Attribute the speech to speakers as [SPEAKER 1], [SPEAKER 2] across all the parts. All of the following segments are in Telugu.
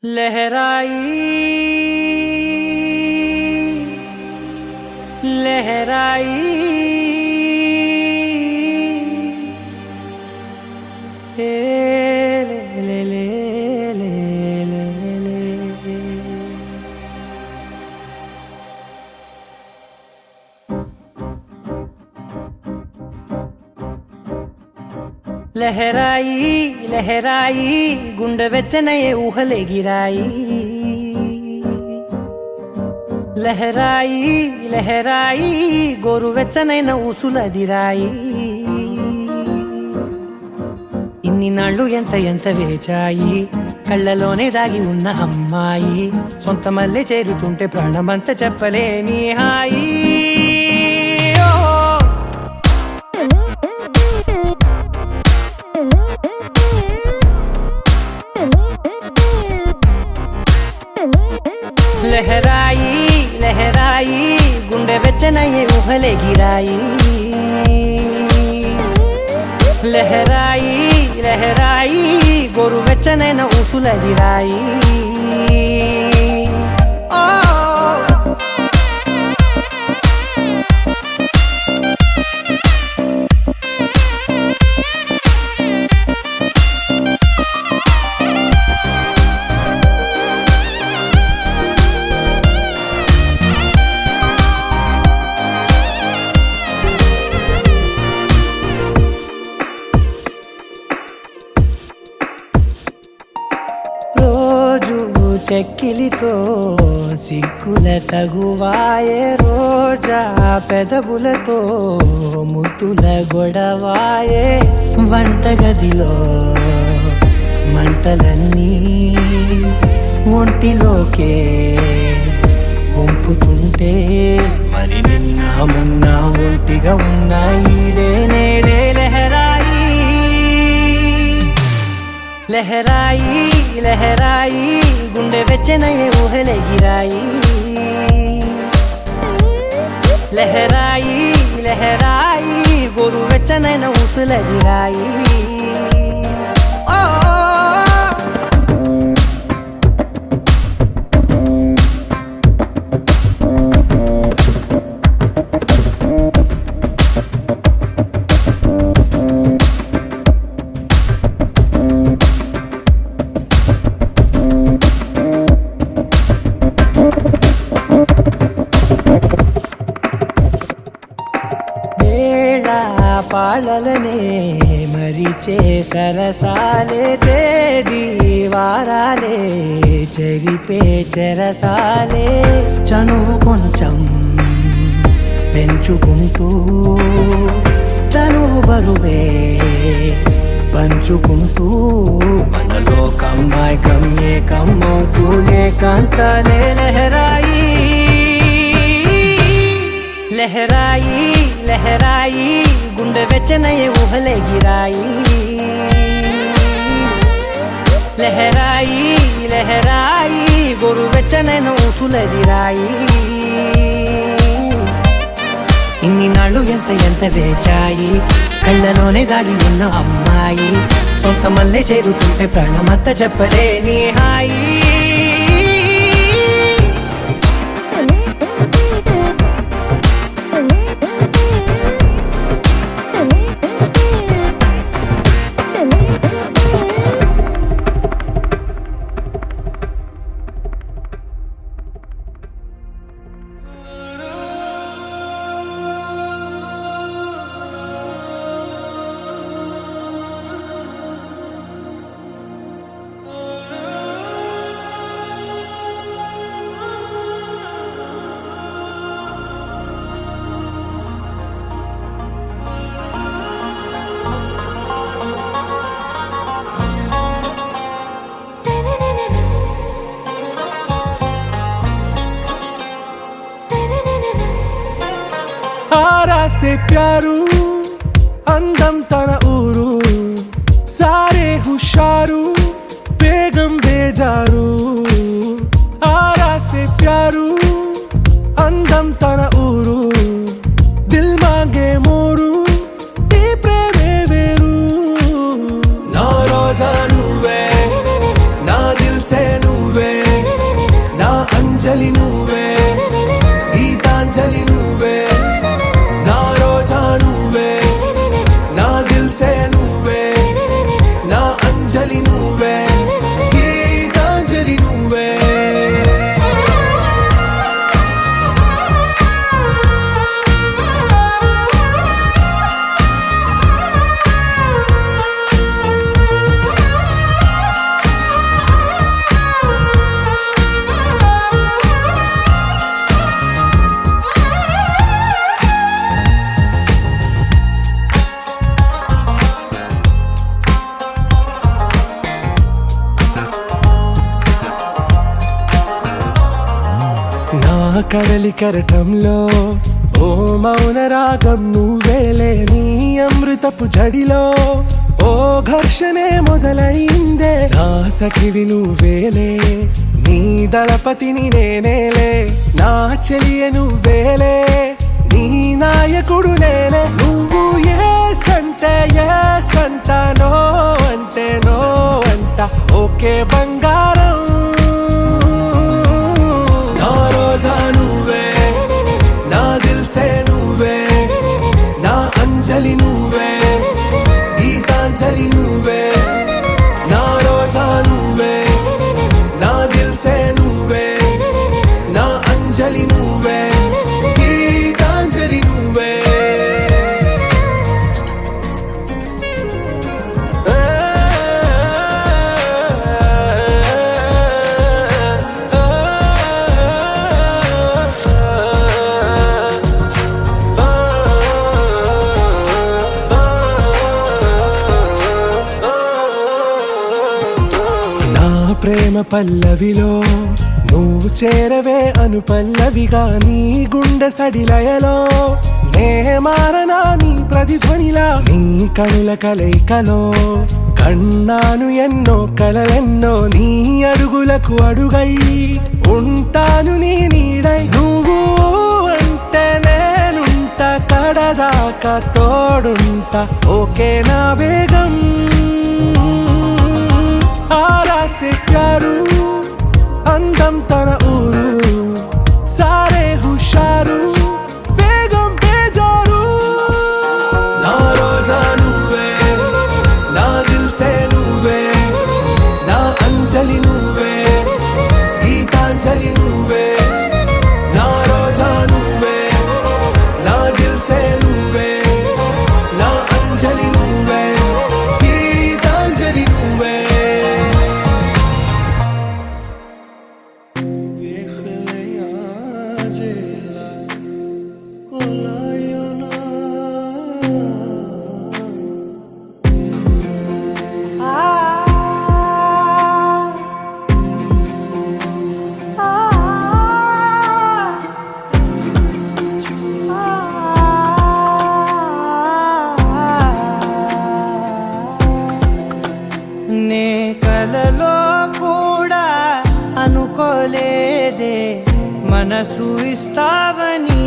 [SPEAKER 1] लहराई लहराई ले ले ले ले ले ले लहराई लहराई गुंडे వెచ్చనయే ఊహలే గిరాయి లహరాయి లహరాయి గోరు వెచ్చనైన ఊసులదిరాయి ఇన్ని నాళ్ళు ఎంత ఎంత వేచాయి కళ్ళలోనే దాగి ఉన్న అమ్మాయి సొంత మల్లె చేరుతుంటే ప్రాణమంతా చెప్పలేని హాయి लहराई लहराई गुंडे వెచ్చనయే ఊహలే గిరాయి లహరాయి లహరాయి గోరు వెచ్చనైన ఊసులదిరాయి చెక్కిలితో సిగ్గుల తగువాయే రోజా పెదవులతో ముద్దుల గొడవాయే వంటగదిలో మంటలన్నీ ఒంటిలోకే వంపుతుంటే మరి నిన్న మొన్న ఒంటిగా ఉన్నాయి నేడే లహరాయి లహరాయి లహరాయి గుండె వెచ్చనయే ఊహలే గిరాయి లహరాయి లహరాయి గోరు వెచ్చనైన ఊసులదిరాయి పాలలనే మరిచే సరసాలే తేదీ వారాలే చెరిపే చెరసాలే చనువు కొంచెం పెంచుకుంటూ తనువు బరువే పంచుకుంటూ మనలో కమ్మాయికం ఏకమవుతూ ఏకాంతాలే లహరాయి లహరాయి లహరాయి గుండె వెచ్చనయే ఊహలే గిరాయి లహరాయి లహరాయి గోరు వెచ్చనైన ఊసులదిరాయి ఇన్ని నాళ్ళు ఎంత ఎంత వేచాయి కళ్ళలోనే దాగి ఉన్న అమ్మాయి సొంత మల్లె చేరుతుంటే ప్రాణమంతా చెప్పలేని హాయి
[SPEAKER 2] से प्यारू अंदम तन ऊरू सारे हुशारू बेगम बेजारू आरा से प्यारू अंदम तन ऊरू दिल मांगे मोरू ती प्रेमे वेरू ना रोजा नुवे ना दिल से नुवे కడలి కెరటంలో ఓ మౌన రాగం నువ్వేలే, నీ అమృతపు జడిలో ఓ ఘర్షణే మొదలైందే. నా సఖివి నువ్వేలే, నీ దళపతిని నేనేలే, నా చెలియ నువ్వేలే, నీ నాయకుడు నేనే. నువ్వు ఏ సంట నో అంటే నో అంట, ఓకే బంగారం. నా రోజా నువ్వే, నా దిల్సే నువ్వే, నా అంజలి నువ్వే, గీతాంజలి నువ్వే. నా రోజా నువ్వే, నా దిల్సే నువ్వే, నా అంజలి నువ్వే, గీతాంజలి నువ్వే. నా ప్రేమ పల్లవిలో నువ్వు చేరవే అను పల్లవిగా, నీ గుండె సడిలయలో నే మారనా నీ ప్రతిధ్వనిలా. నీ కనుల కలయికలో కన్నాను ఎన్నో కలలెన్నో, నీ అడుగులకు అడుగై ఉంటాను నీ నీడై. నువ్వు అంటే నేనుంట, కడదాకా తోడుంట, ఓకే నా బేగం. ఆరా సే ప్యారు అందం తన ఊరు, సారే హుషారు బేగం బేజారు. నా రోజా నువ్వే, నా దిల్సే నువ్వే, నా అంజలి నువ్వే, గీతాంజలి నువ్వే. నా రోజా నువ్వే, నా దిల్సే నువ్వే, నా అంజలి నువ్వే, గీతాంజలి నువ్వే.
[SPEAKER 1] నే కలలో కూడా అనుకోలేదే మనసు ఇస్తావని,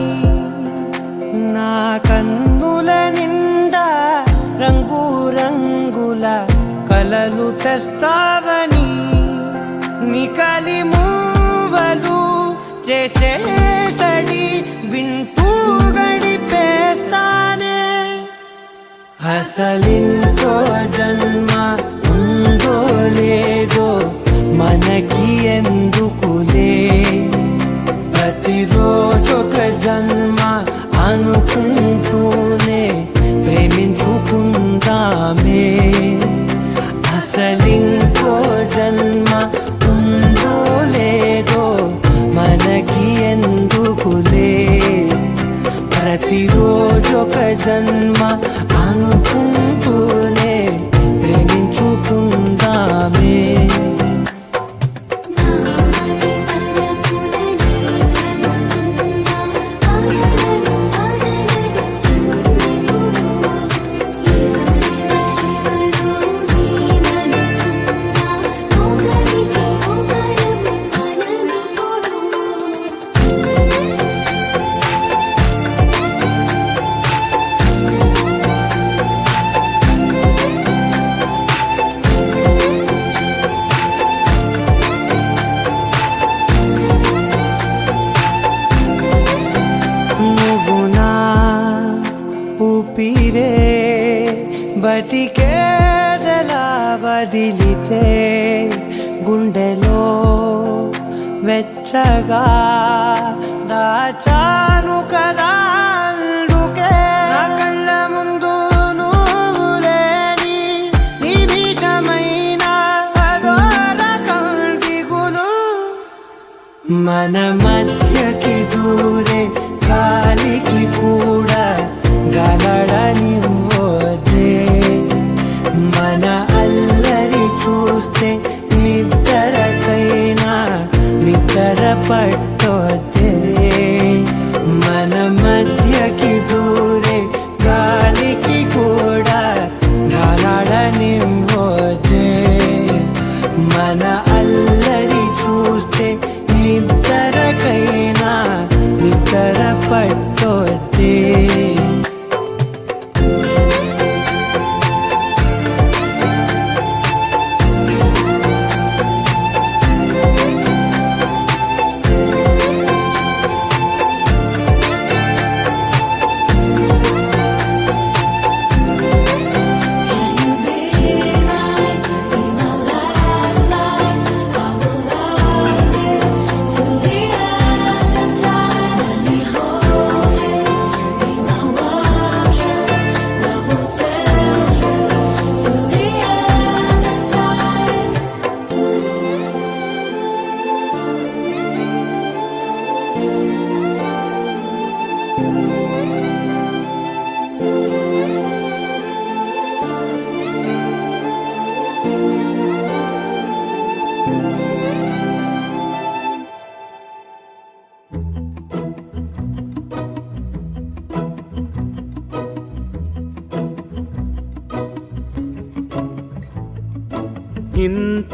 [SPEAKER 1] నా కన్నుల నిండా రంగు రంగుల కలలు తెస్తావని. నికలి మూవలు చేసేసడి వింటూ గడిపేస్తానే. అసలింకో జన్మ ఉందో లేదో మనకి ఎందుకులే, ప్రతిరోజొక జన్మ అనుకుంటూనే ప్రేమించుకుందామే. అసలింకో జన్మ ఉందో లేదో మనకి ఎందుకులే, ప్రతిరోజొక జన్మ అనుకుంటూనే ప్రేమించుకుందామే. ఊపిరే బతికేదలా వదిలితే, గుండెలో వెచ్చగా దాచాను కదా అందుకే. నా కళ్ళ ముందు నువ్వు లేని నిమిషమైన అదో రకం దిగులు, మన మధ్యకి దూరే గాలికి కూడా గలడనివ్వదే. మన అల్లరి చూస్తే నిద్రకైనా నిద్ర పట్టొద్దే.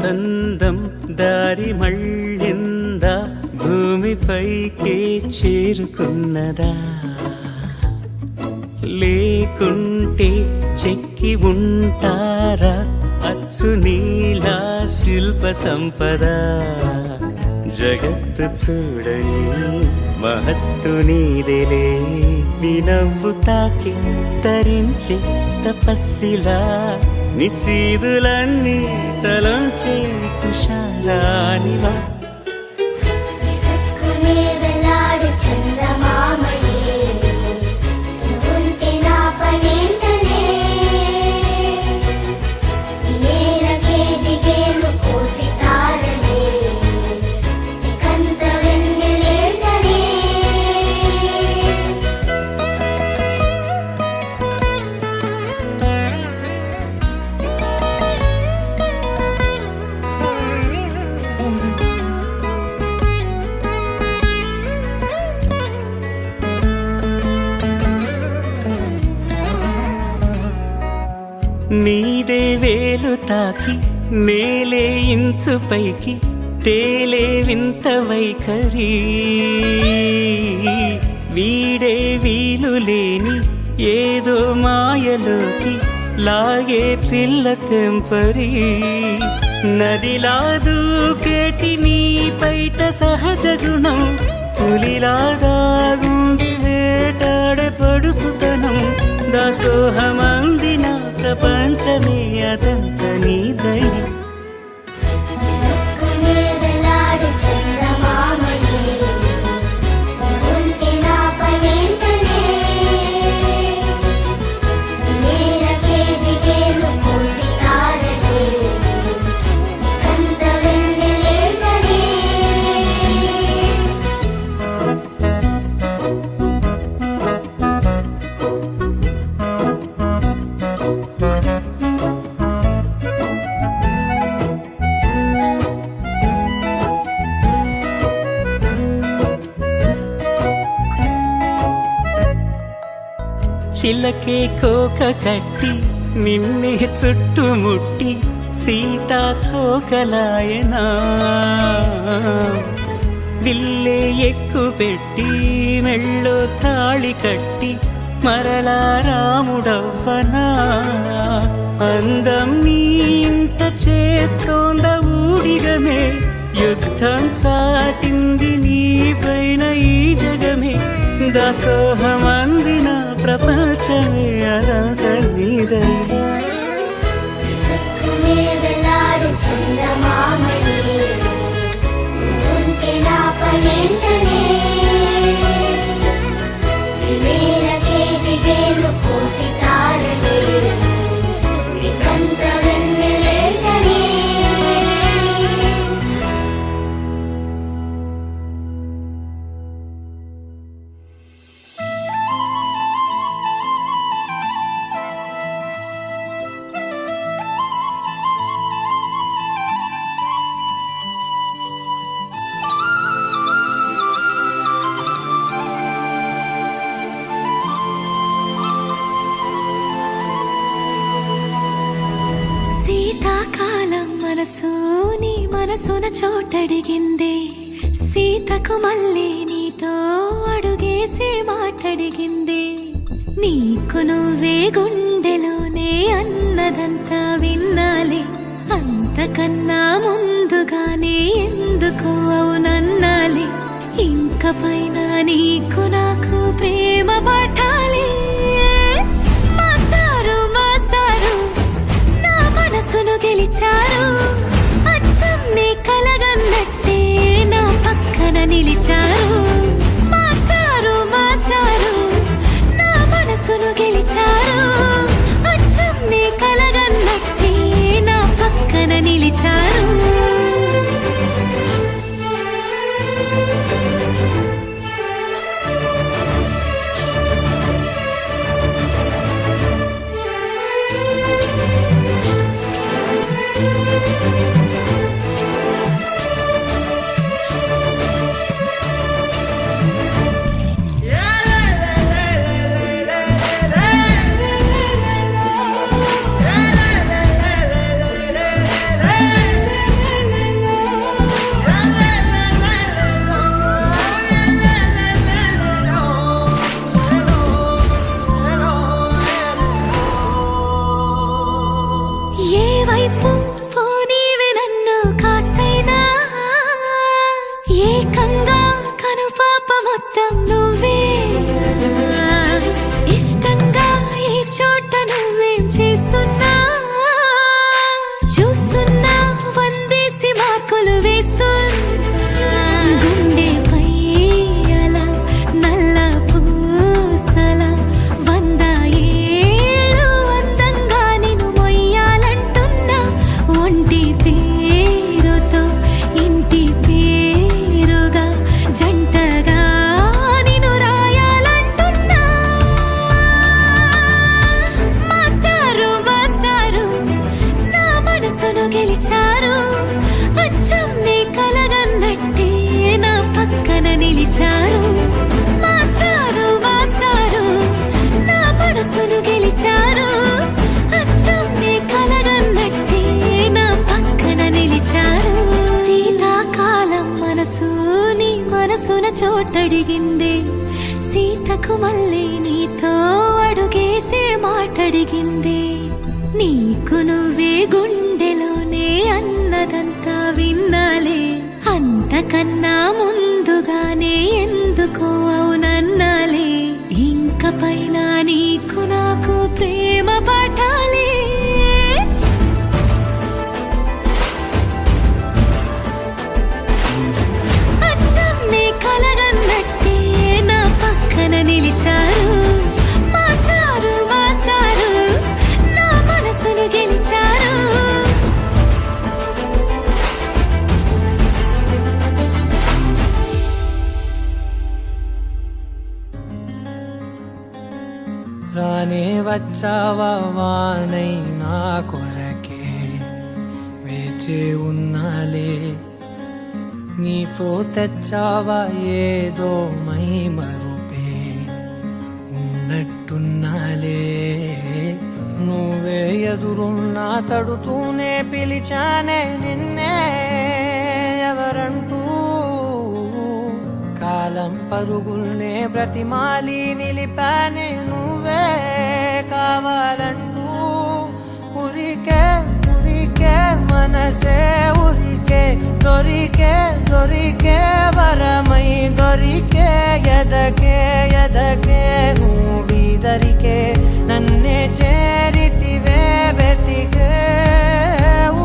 [SPEAKER 3] అందం దారి మళ్ళిందా, భూమిపైకే చేరుకున్నదా, లేకుంటే చెక్కి ఉంటారా అచ్చు నీలా శిల్ప సంపద. జగత్తు చూడని మహత్తు నీదేలే, నీ నవ్వు తాకి తరించే తపస్సిలా, నిశీదులన్నీ తలంచే తుషారానివా.
[SPEAKER 4] విసుక్కునే వెలాడు చందమామయే, నువ్వుంటే నా పనేంటనే, ఈ నేలకే దిగేను కోటి తారలే, నీకంత వెన్నెలేంటనే.
[SPEAKER 3] నీదే వేలు తాకి నేలే ఇంచు పైకి తేలే వింత వైఖరి, వీడే వీలు లేని ఏదో మాయలోకి లాగే పిల్ల తెంపరి. నదిలా దూకేటి నీ పైట సహజ గుణం, పులిలాగా గుండి వేటాడే పడుసుతనం, దాసోహమందిన ప్రపంచమే అదంత నీదై.
[SPEAKER 4] విసుక్కునే వెలాడు చందమామయే, నువ్వుంటే నా పనేంటనే, ఈ నేలకే దిగేను కోటి తారలే, నీకంత వెన్నెలేంటనే.
[SPEAKER 3] చిలకే కోక కట్టి నిన్నే చుట్టుముట్టి సీతాకోకలాయనా, విల్లే ఎక్కు పెట్టి మెళ్ళో తాళి కట్టి మరలా రాముడవ్వనా. అందం నీ ఇంత చేస్తోంద ఊడిగమే, యుద్ధం చాటింది నీ పైన ఈ జగమే, దాసోహమందిన ప్రపంచమే అదంత నీదై.
[SPEAKER 4] విసుక్కునే వెలాడు చందమామయే, నువ్వుంటే నా పనేంటనే, ఈ నేలకే దిగేను కోటి తారలే, నీకంత వెన్నెలేంటనే.
[SPEAKER 5] శీతాకాలం మనసు నీ మనసున చోటడిగిందే, సీతకు మళ్ళీ నీతో అడుగేసి మాటడిగిందే, నీకు నువ్వే గుండెలోనే అన్నదంతా విన్నాలే, అంతకన్నా ముందుగానే ఎందుకు అవునన్నాలే, ఇంక పైన నీకు నాకు ప్రేమ పాఠాలే. మాస్టారు మాస్టారు నా మనసును గెలిచారు, అచ్చం నీ కలగన్నట్టే నా పక్కన నిలిచారు. మాస్టారు మాస్టారు నా మనసును గెలిచారు, అచ్చం నీ కలగన్నట్టే నా పక్కన నిలిచారు. ఏకంగా కనుపాప మొత్తం నువ్వే ఇష్టంగా ఈ చోట నువ్వేం చేస్తున్నా చూస్తున్నా వందేసి మార్కులు వేస్తున్నా గుండెపై అలా నల్ల పూసల 100 ఏళ్ళు అందంగా నిన్ను మొయ్యాలంటున్నా ఒంటి పేరుతో ఇంటి పేరుగా జంటగా నిన్ను రాయాలంటున్నా మాస్టారు మాస్టారు నా మనసును గెలిచారు అచ్చం నీ కలగన్నట్టే నా పక్కన నిలిచారు మాస్టారు మాస్టారు నా మనసును గెలిచారు అచ్చం నీ కలగన్నట్టే నా పక్కన నిలిచారు శీతాకాలం మనసు నీ మనసున చోటడిగింది సీతకు మళ్ళీ నీతో అడుగేసే మాటడిగింది నీకు నువ్వే గుండెలోనే అన్నదంతా విన్నాలే అంతకన్నా ముందుగానే ఎందుకో అవునన్నాలే ఇంక పైన నీకు నాకు ప్రేమ పాఠాలే అచ్చం నీ కలగన్నట్టే నా పక్కన నిలిచారు మాస్టారు మాస్టారు నా మనసును గెలిచారు
[SPEAKER 1] రానే వచ్చావా వానై నా కొరకే వేచే ఉన్నాలే నీతో తెచ్చావా ఏదో మై మరుపే ఉన్నట్టున్నాలే నువ్వే ఎదురున్నా తడుతూనే పిలిచానే నిన్నే ఎవరంటూ కాలం పరుగుల్నే బ్రతిమాలి నిలిపానే నువ్వే కావాలంటూ ఉరికే ఉరికే మనసే ఉరికే దొరికే దొరికే వరమై దొరికే ఎదకే ఎదకే నువ్విదరికే నన్నే చేరితివే వెతికే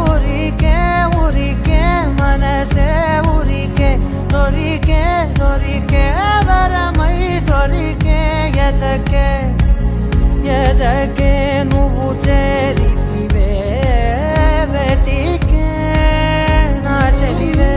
[SPEAKER 1] ఉరికే ఉరికే మనసే ఉరికే దొరికే దొరికే వరమై దొరికే ఎదకే ఎదకే నువ్వు చేరితివే వెతికే నా చెలివే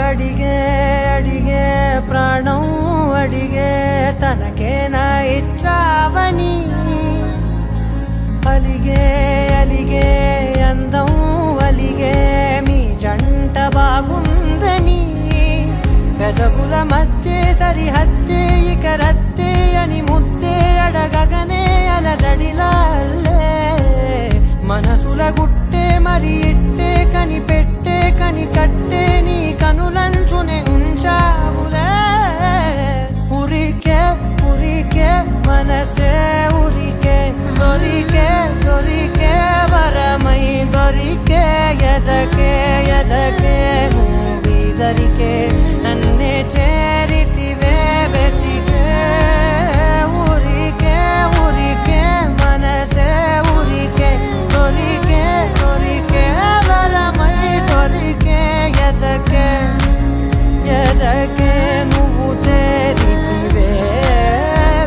[SPEAKER 1] అడిగే అడిగే ప్రాణం అడిగే తనకేనా ఇచ్చావని అలిగే అలిగే అందం అలిగే మీ జంట బాగుందని పెదవుల మధ్య సరిహద్దే ఇక రద్దే అని ముద్దే అడగగనే అలజడిలాల్లే మనసుల గుట్టే మరి ఇట్టే కనిపెట్టే కని కట్టే నీ కనులంచునే ఉంచావులే ఉరికే ఉరికే మనసే ఉరికే దొరికే దొరికే వరమై దొరికే ఎదకే ఎదకే నువ్విదరికే నన్నే చేరితివే వెతికే ఉరికే ఉరికే మనసే ఉరికే దొరికే దొరికే వరమై దొరికే ఎదకే ఎదకే నువ్వు చేరితివే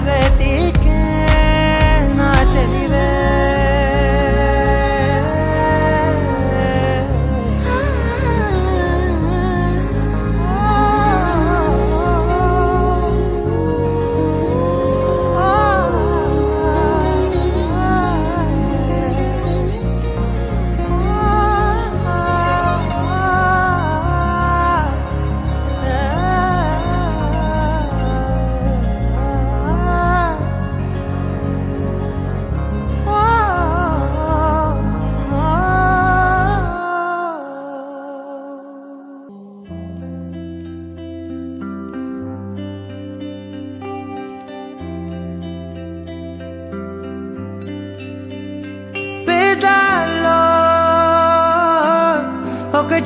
[SPEAKER 1] వెతికే నా చెలివే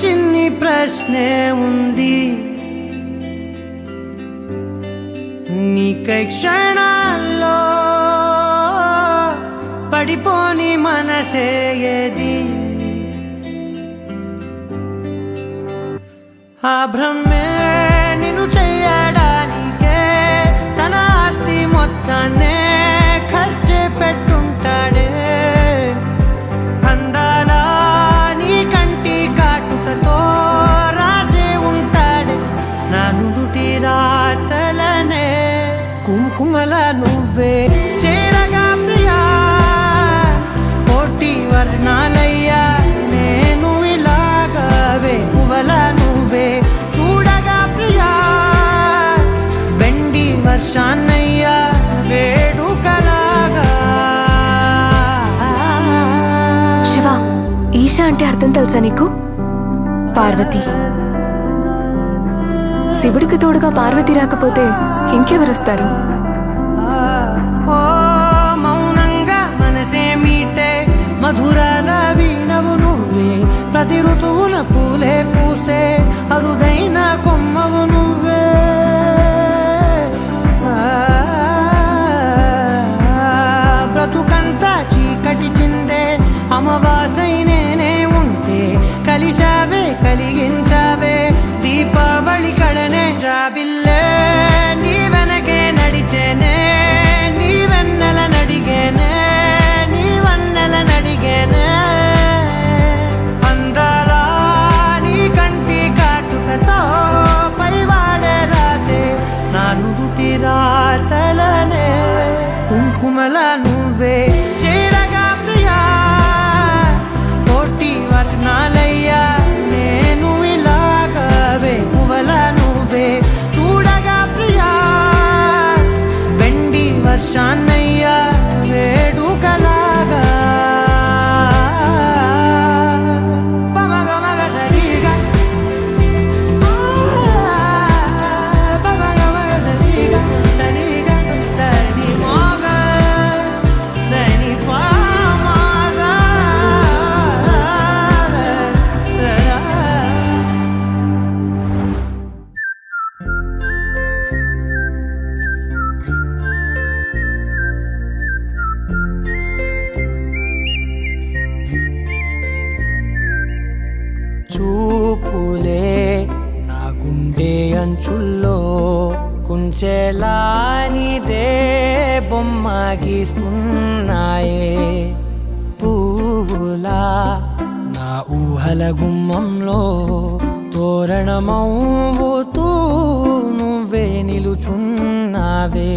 [SPEAKER 1] చిన్ని ప్రశ్నే ఉంది, నీకై క్షణాల్లో పడిపోని మనసే ఏది? ఆ భ్రమే నిన్ను చెయ్యడానికే తన ఆస్తి మొత్తాన్నే ఖర్చు పెట్టుంటాడే. అందాల నీ కంటి కాటుకతో రాసే ఉంటాడే నా నుదుటి రాతలనే. కుంకుమల నువ్వే చేరగా ప్రియా, కోటి వర్ణాలయ్యా నేను ఇలాగవే. పువ్వల నువ్వే చూడగా ప్రియా, వెండి వర్షాన్నయ్యా వేడుకలాగా.
[SPEAKER 6] శివ, ఈషా అంటే అర్థం తెలుసా నీకు? పార్వతి. శివుడికి తోడుగా పార్వతి రాకపోతే ఇంకెవరొస్తారు?
[SPEAKER 1] ఓ మౌనంగా మనసే మీటే మధురాల వీణవు నువ్వే. ప్రతి ఋతువున పూలే పూసే అరుదైన కొమ్మవు నువ్వే. బ్రతుకంతా చీకటి చిందే అమవాసై నేనే ఉంటే కలిశావే కలిగించావే దీపావళి కళనే. జాబిల్లే నీ వెనకే నడిచేనే, నీ వెన్నెల నడిగేనే, నీ వన్నెల నడిగేనే. అందరా నీ కంటి కాటుకతో పైవాడే రాసే నా నుదుటి రాతలనే. కుంకుమల నువ్వే చేరగా ప్రియా, కోటి వర్ణాలయ్యా నేను ఇలాగవే. పువ్వల నువ్వే చూడగా ప్రియా, వెండి వర్షాన్నయ్యా వేడుకలాగా. చూపులే నా గుండె అంచుల్లో కుంచెలా నీదే బొమ్మ గీస్తున్నాయే. పువ్వులా నా ఊహల గుమ్మంలో తోరణమవుతూ నువ్వే నిలుచున్నావే.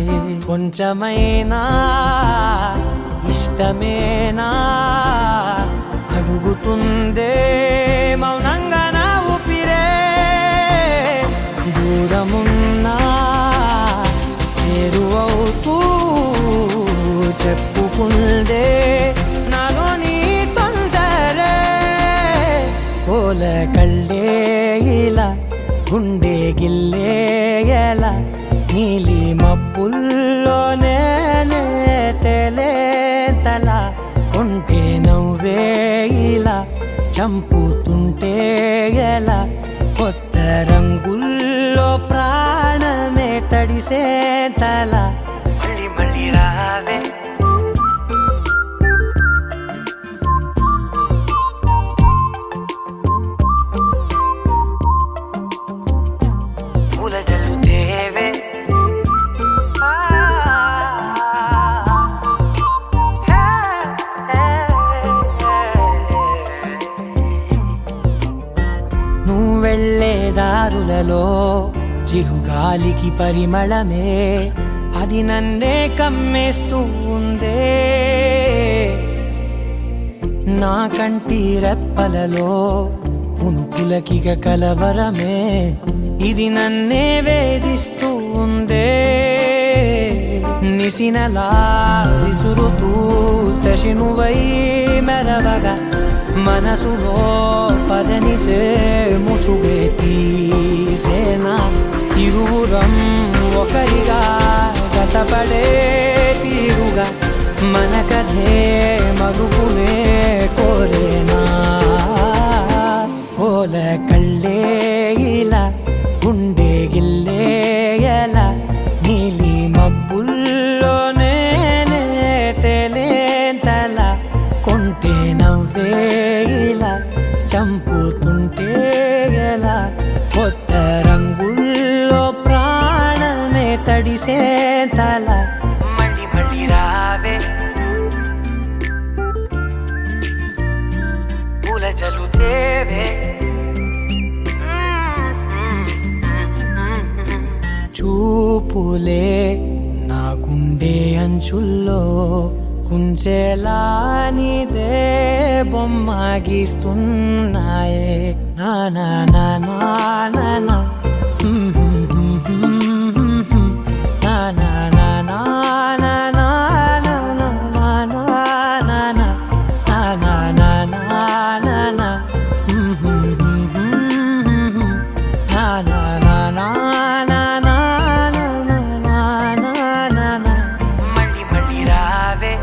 [SPEAKER 1] కొంచెమైనా ఇష్టమేనా అడుగుతుందే మౌనంగా నా ఊపిరే. దూరమున్నా చేరువవుతూ చెప్పుకుందే నాలో నీ తొందరే. కోల కళ్ళే ఇలా గుండె గిల్లే ఎలా, నీలి మబ్బుల్లోనే తల కొంటే నవ్వే ఇలా చంపుతుంటే ఎలా. కొత్త రంగుల్లో ప్రాణమే తడిసే తల. మళ్ళీ మళ్ళీ రావే పూల జల్లుతేవే. వెళ్ళే దారులలో చిరుగాలికి పరిమళమే అది నన్నే కమ్మేస్తూ ఉందే. నా కంటి రెప్పలలో పునుకులకిగ కలవరమే ఇది నన్నే వేధిస్తూ ఉందే. నిసినలా విసురుతూ శశినువై మెరవగా మనసులో పదనిసే ముసుగే తీసేనా. ఇరువురం ఒకరిగా జతపడే తీరుగా మన కథే మరుగునే కోరేనా. ఓల కళ్ళే ఇలా గుండె గిల్లే ఎలా నీలి మబ్బుల్లోనే తేలేంతల కొంటే నవ్వే ఇలా చంపుతుంటే ఎలా కొత్త రంగుల్లో ప్రాణమే తడిసేంతల మళ్ళీ మళ్ళీ రావే పూల జలుతేవే చూపులే నా గుండె అంచుల్లో కుంచెలా నీదే బొమ్మ గీస్తున్నాయే నా నా నా నా నా నా నా నా నా నా నా నా నా నా నా నా నా నా మళ్ళీ మళ్ళీ రావే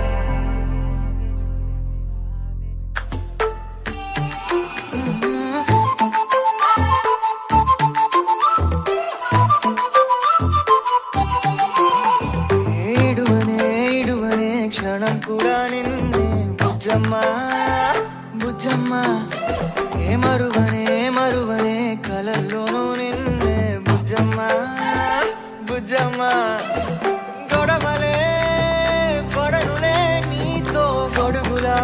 [SPEAKER 7] ఏడువనే క్షణం కూడా నిన్నే బుజ్జమ్మ బుజ్జమ్మ ఏ మరువనే కలల్లోనూ నిన్నే బుజ్జమ్మ బుజ్జమ్మ గొడవలే పడనులే నీతో గొడుగులా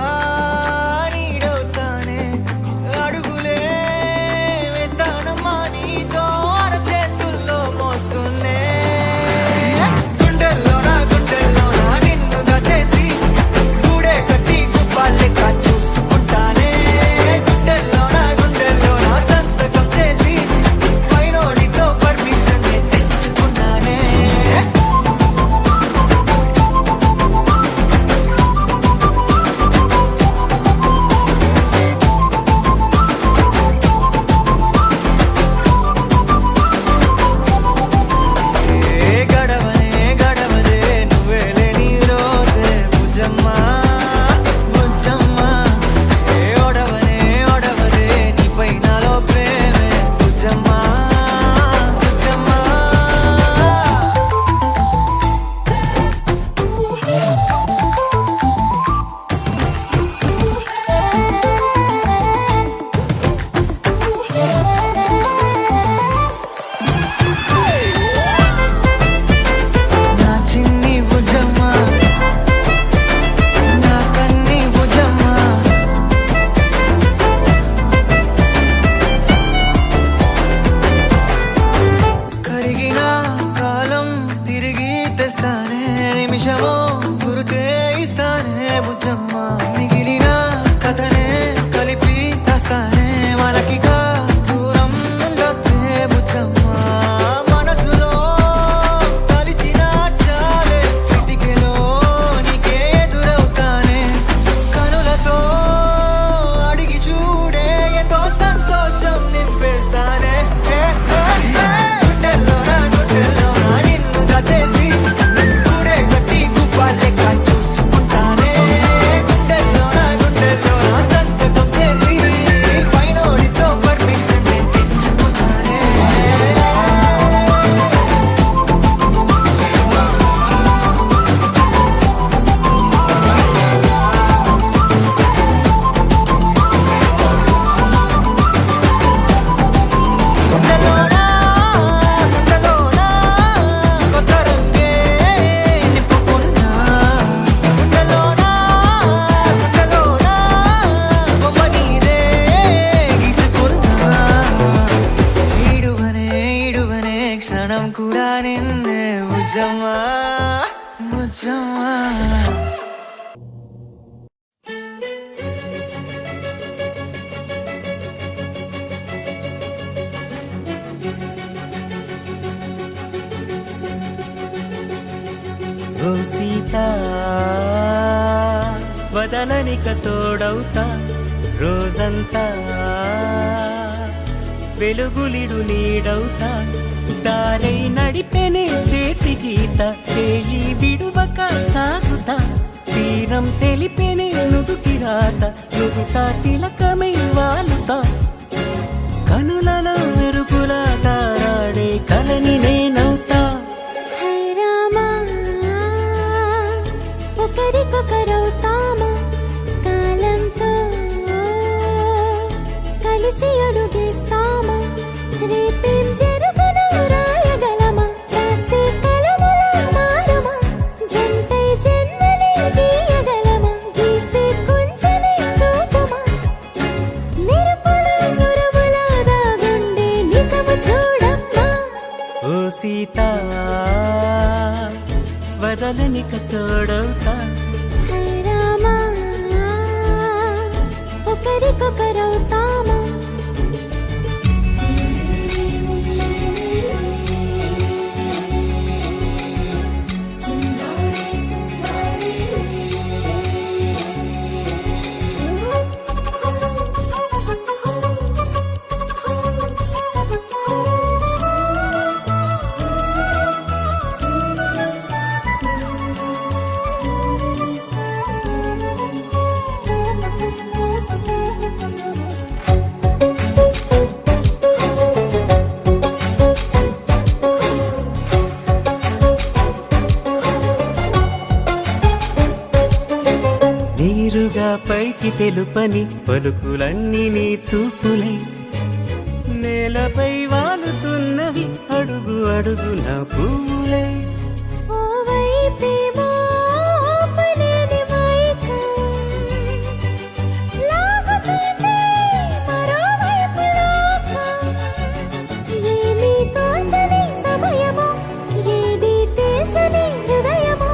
[SPEAKER 7] నీడవుతానే అడుగులే వేస్తానమ్మా నీతో అరచేతుల్లో మోస్తున్నే గుండెల్లోనా నిన్ను దాచేసి గూడే కట్టి గుప్పాలెక్క చూసుకుంటానే గుండెల్లోనా సంతకం చేసి పైనోడితో పర్మిషన్ తెచ్చుకున్నానే గడవదే నువ్వే లేని రోజే బుజ్జమ్మ బుజ్జమ్మ ఓడవదే నీపై నాలో ప్రేమే బుజ్జమ్మ బుజ్జమ్మ నా చిన్ని బుజ్జమ్మ నా కన్ని బుజ్జమ్మ కరిగిన కాలం తిరిగి తెస్తానే నిమిషమో గురుతే ఇస్తానే బుజ్జమ్మ మిగిలిన కథనే కలిపి తెస్తానే మనకిక దూరం ఉండొద్దే బుజ్జమ్మ మనసులో తలిచిన చాలే చిటికెలో నీకే ఎదురవుతానే కనులతో అడిగి చూడే ఎంతో సంతోషం నింపేస్తానే గుండెల్లోనా నిన్ను దాచేసి గూడే కట్టి గుప్పాలెక్క చూసుకుంటానే గుండెల్లోనా సంతకం చేసి పైనోడితో పర్మిషన్ తెచ్చుకుంటానే గుండెల్లోనా కొత్త రంగే నింపుకున్నా గుండెల్లోనా బొమ్మ నీదే గీసుకున్నా ఈడువనే క్షణం కూడా నిన్నే బుజ్జమ్మ బుజ్జమ్మ
[SPEAKER 3] ఓ సీత వదలనిక తోడవుతా రోజంతా వెలుగులిడు నీడవుతా దారై నడిపెనే చేతి గీత చేయి విడువక సాగుతా తీరం తెలిపెనే నుదుటి రాత నుదుట తిలకమై వాలుతా
[SPEAKER 5] కలిసి అడుగేస్తామా రేపేం జరుగునో రాయగలమా రాసే కలముల మారమా జంటై జన్మని గీయగలమా గీసే కొంచెని చూపుమా మెరుపుల మురముల దాగుండే నిజము చూడమ్మా
[SPEAKER 3] ఓ సీత వదలనిక తోడవుతా
[SPEAKER 5] హై రామా ఒకరికొకరవుతామా
[SPEAKER 3] నీరుగా పైకి తెలుపని పలుకులన్నీ నీ చూపులై నేలపై వాలుతున్నవి అడుగు అడుగు నా పూలై
[SPEAKER 5] ఓ వైపేమో ఆపలేని మైకం లాగుతుంది మరోవైపు లోకం ఏమీ తోచని సమయమో ఏది తేల్చని హృదయమో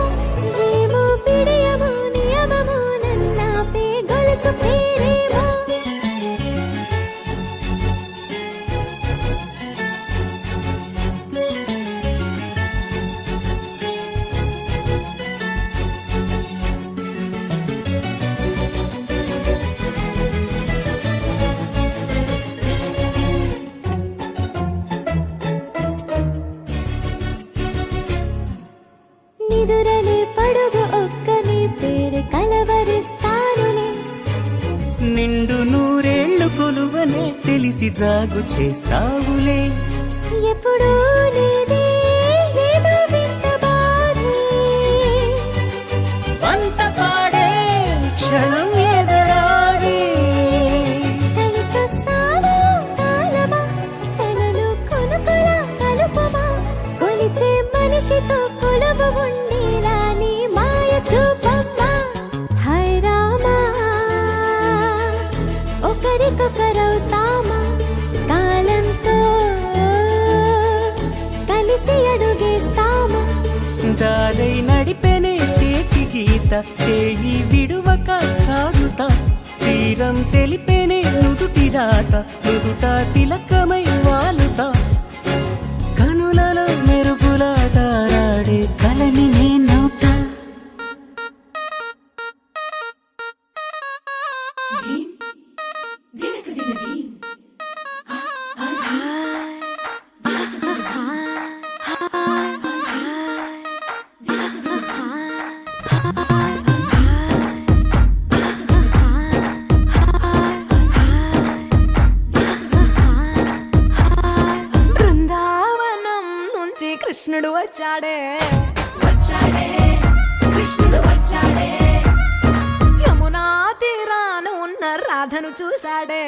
[SPEAKER 5] ఏమో పిడియమో నియమమో నన్నాపే గొలుసు పేరేమో నిదురలే పడుగు ఒక్క నీ పేరు కలవరిస్తానులే
[SPEAKER 3] నిండు నూరేళ్లు కొలువనే తెలిసి జాగు చేస్తావులే
[SPEAKER 5] ఎప్పుడూ లేదే ఏదో వింత బాధే
[SPEAKER 3] వంత పాడే క్షణం ఎదరాగే
[SPEAKER 5] కలిసొస్తావో కాలమా తనలో కొనుకల కలుపమా కొలిచే మనిషితో కొలువు ఉండేలా నీ మాయ చూపమ్మా హై రామా ఒకరికొకరవుతామా కాలంతో కలిసి అడుగేస్తామా
[SPEAKER 3] దారై నడిపెనే చేతి గీత చేయి విడువక సాగుతా తీరం తెలిపెనే నుదుటి రాత నుదుట తిలకమై వాలుతా కనులలో మెరుపుల తారాడే కలని నేనవుతా
[SPEAKER 6] బృందావనం నుంచి కృష్ణుడు వచ్చాడే యమునా తీరాన ఉన్న రాధను చూశాడే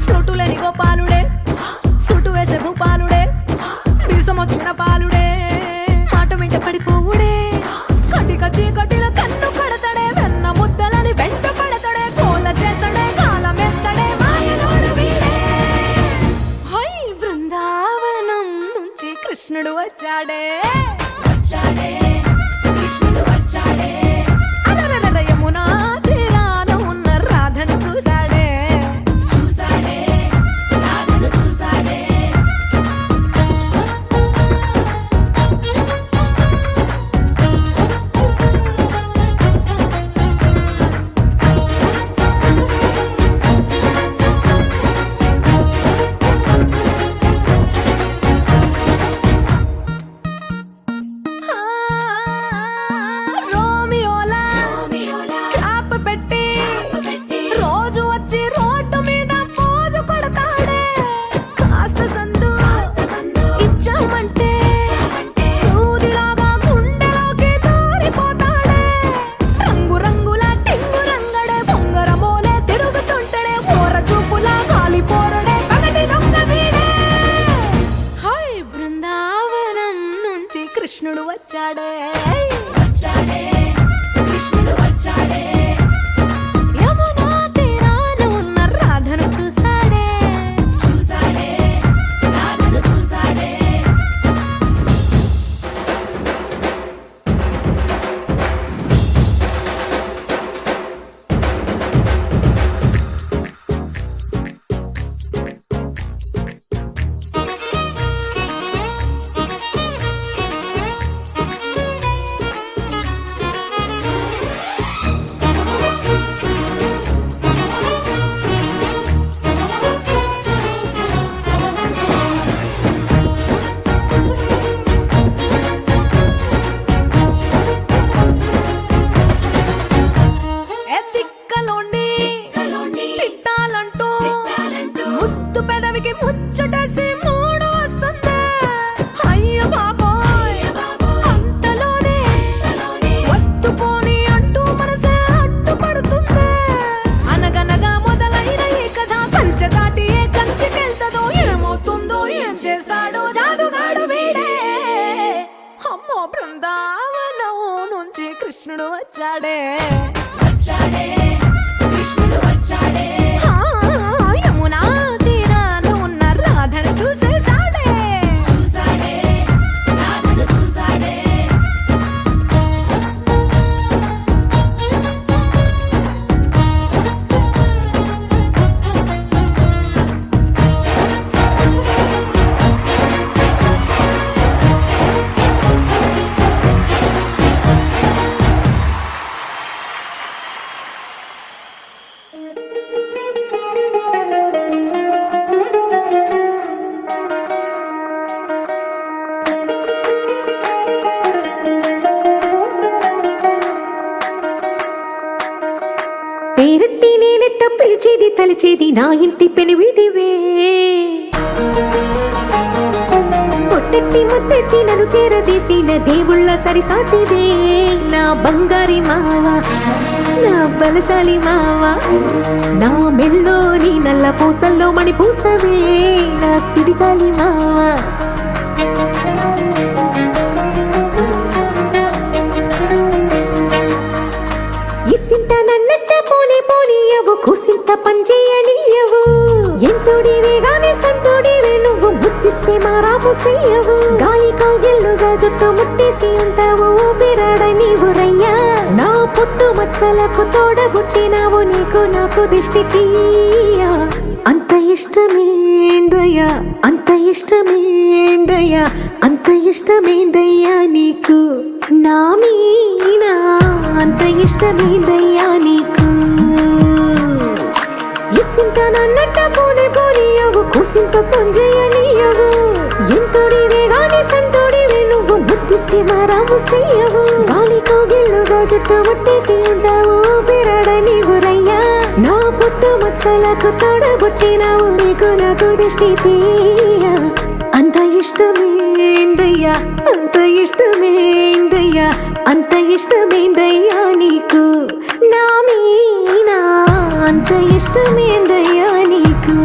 [SPEAKER 6] ఫ్రూటులని గోపాలుడే సుటు వేసే భూపాలుడే వీసమొచ్చిన పాలుడే మాట వెంట పడిపోవుడే కటిక చీకటిలో కన్ను కడతాడే వెన్న ముద్దలని వెంట పడతాడే కోల చేస్తాడే కాలమేస్తాడే మాయలోడు వీడే హై బృందావనం నుంచి కృష్ణుడు వచ్చాడే అలరలర యమునా
[SPEAKER 5] పేరట్టి నేనెట్ట పిలిచేది తలిచేది నా ఇంటి పెనివిటివే పొట్టెట్టి ముద్దెట్టి నన్ను చేరదీసిన దేవుళ్ళ సరిసాటివే నా బంగారి మావా నా బలశాలి మావా నా మెల్లోని నల్ల పూసల్లో మణి పూసవే నా సుడిగాలి మావా ఇసింత నన్నట్ట పోనీ పోనీయవు కుసింత పంచేయనీయవు ఎంతుడివే గాని సంతుడివే నువ్వు ముద్దిస్తే మారాము చెయ్యవు గాలి కౌగిల్లుగా జుట్టు ముట్టేసి ఉంటావు ఊపిరాడ నీవు రయ్యా నా పుట్టు మచ్చలకు తోడబుట్టినావు నీకు నాకు దిష్టి తీయా అంత ఇష్టమేందయ్యా అంత ఇష్టమేందయ్యా అంత ఇష్టమేందయ్యా నీకు నా మీనా అంత ఇష్టమేందయ్యా నీకు ఇసింత నన్నట్ట పోనీ పోనీయవు కుసింత పొంజయ్యనీయవు ఎంతోడివే గాని సంతోడివే నువ్వు ముద్దిస్తే మారాము చెయ్యవు గాలి కౌగిల్లుగా జుట్టు ముట్టేసి ఉంటావు ఊపిరాడ నీవు రయ్యా నా పుట్టు మచ్చలకు తోడబుట్టినావు నీకు నాకు దిష్టి తీయా అంత ఇష్టమేందయ్యా అంత ఇష్టమేందయ్యా అంత ఇష్టమేందయ్యా నీకు నా మీనా అంత ఇష్టమేందయ్యా నీకు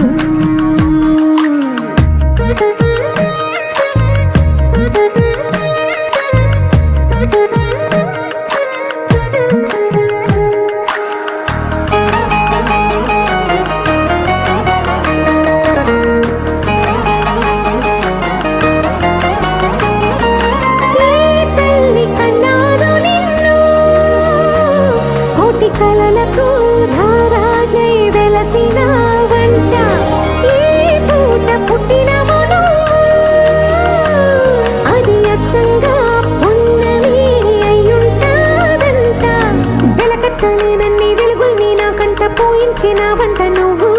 [SPEAKER 5] కలలకు రారాజై వెలసిన వంట ఈ పూట పుట్టినవు అది అచ్చంగా పున్నమి అయ్యుంటాదంట వెలకట్టలేనన్ని వెలుగుల్ని నాకంట పోయించిన వంట నువ్వు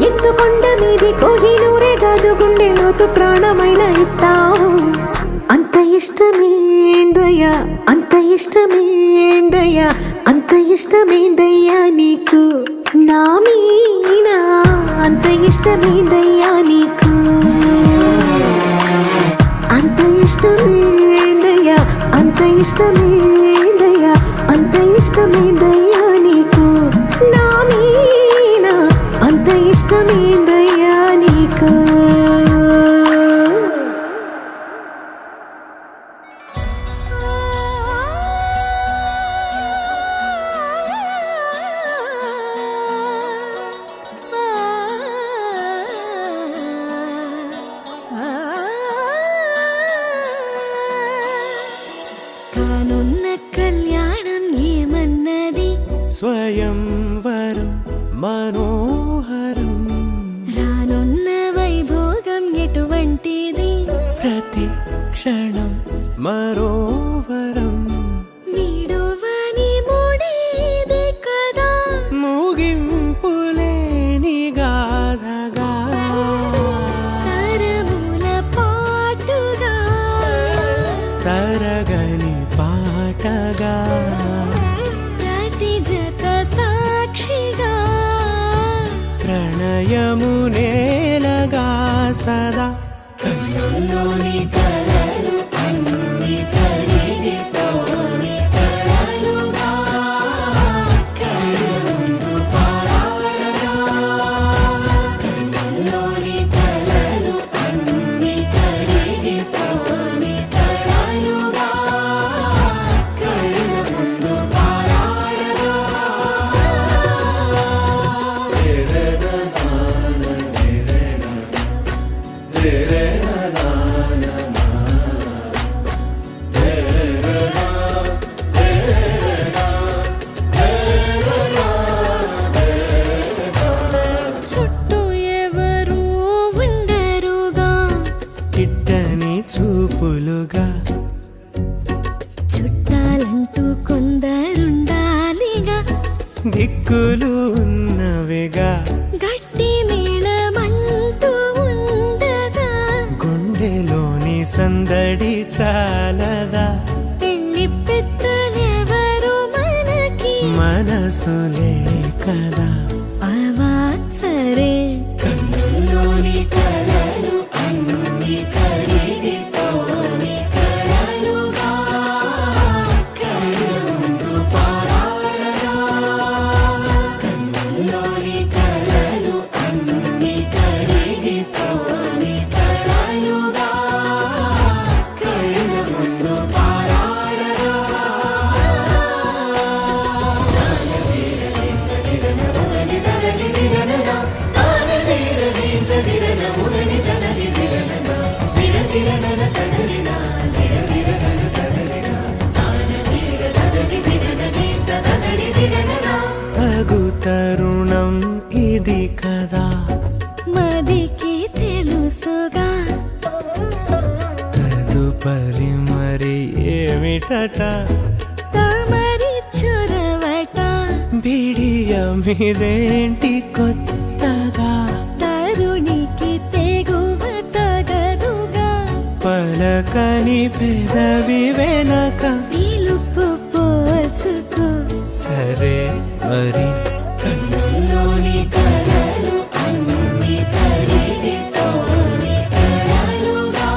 [SPEAKER 5] ఎత్తుకొండ మీది కోహినూరే కాదు గుండె లోతు ప్రాణమైన ఇస్తావు అంత ఇష్టమేందయ్యా అంత ఇష్టమేందయ్యా అంత ఇష్టమేందయ్యా నీకు నా మీనా అంత ఇష్టమేందయ్యా నీకు అంత ఇష్టమేందయ్యా అంత ఇష్టమేందయ్యా అంత ఇష్టమేందయ్యా నీకు నా మీనా అంత ఇష్టమేందయ్యా నీకు కానున్న కళ్యాణం ఏమన్నది
[SPEAKER 2] స్వయంవరం మనోహరం
[SPEAKER 5] రానున్న వైభోగం ఎటువంటిది
[SPEAKER 2] ప్రతి క్షణం మరోవరం
[SPEAKER 5] వీడువని మూడేది కదా
[SPEAKER 2] ముగింపులేని గాథగా
[SPEAKER 5] తరముల పాటుగా
[SPEAKER 2] తరగని పాటగా
[SPEAKER 5] ప్రతి జత సాక్షిగా
[SPEAKER 2] ప్రణయము నేలగా సదా కన్నుల్లోని కలలు అన్ని కరిగిపోని కలలుగా కళ్ళ ముందు పారాడగా కన్నుల్లోని కలలు అన్ని కరిగిపోని కలలుగా కళ్ళ ముందు పారాడగా
[SPEAKER 5] చుట్టూ ఎవరు ఉండరుగా
[SPEAKER 2] కిట్టని చూపులుగా
[SPEAKER 5] చుట్టాలంటూ కొందరుండాలిగా
[SPEAKER 2] దిక్కులు ఉన్నవిగా
[SPEAKER 5] గట్టి మేళమంటూ ఉండదా
[SPEAKER 2] గుండెలోని సందడి చాలదా
[SPEAKER 5] పెళ్లి పెద్దలెవరు మనకి
[SPEAKER 2] మనసు లేక కదా
[SPEAKER 5] అవా సరే
[SPEAKER 2] కన్నుల్లోని కలలు అన్ని కరిగిపోని కలలుగా కళ్ళ ముందు పారాడగా కన్నుల్లోని కలలు అన్ని కరిగిపోని కలలుగా కళ్ళ ముందు పారాడగా తగు తరుణం ఇది కదా
[SPEAKER 5] మదికి తెలుసుగా
[SPEAKER 2] తదుపరి మరి ఏమిటట
[SPEAKER 5] తమరి చొరవట
[SPEAKER 2] బిడియమిదేంటి కొత్తగా
[SPEAKER 5] తరుణికి తెగువ తగదుగా
[SPEAKER 2] పలకని పెదవి వెనక
[SPEAKER 5] పిలుపు పోల్చుకో
[SPEAKER 2] సరే మరి కన్నుల్లోని కలలు అన్ని కరిగిపోని కలలుగా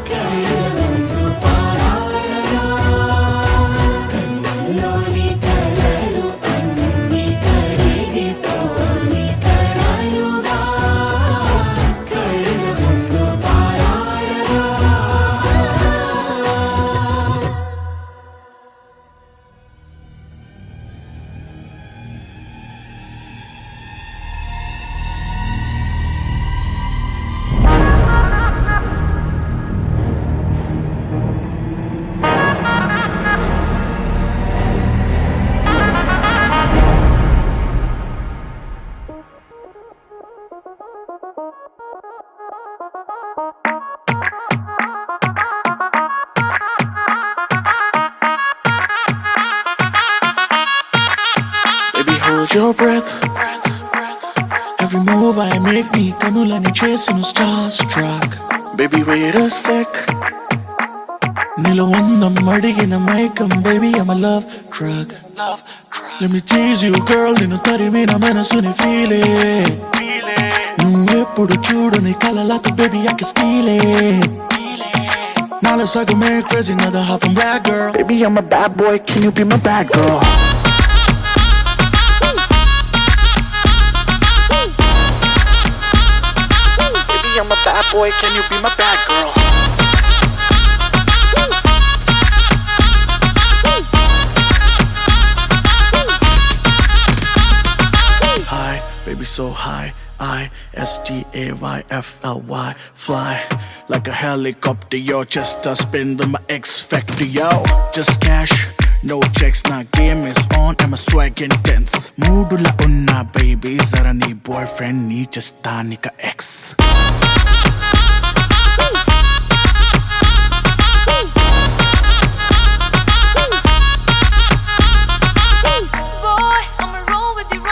[SPEAKER 2] కళ్ళ ముందు పారాడగా కన్నుల్లోని కలలు అన్ని కరిగిపోని కలలుగా కళ్ళ ముందు పారాడగా
[SPEAKER 8] Baby, hold your breath. Every move I make me kanulani chasing starstruck. Baby, wait a sec. Nilo vandam adigina maikam, baby, I'm a love drug. Let me tease you, girl. Ninu tarimina manasuni feel it. Nungepudu chudani kalalata, baby, I can steal it. Now let's go marry crazy, another half from that girl. Baby, I'm a bad boy. Can you be my bad girl? Baby, I'm a bad boy, can you be my bad girl? High, baby, so high. ISTAYFLY, fly like a helicopter, yo. Just a spin with my X Factor, yo. Just cash, no checks, now game is on and my swag intense. Moodula unna, baby, zara nee boyfriend nee just tanika ex.
[SPEAKER 5] Boy, I'ma roll with you.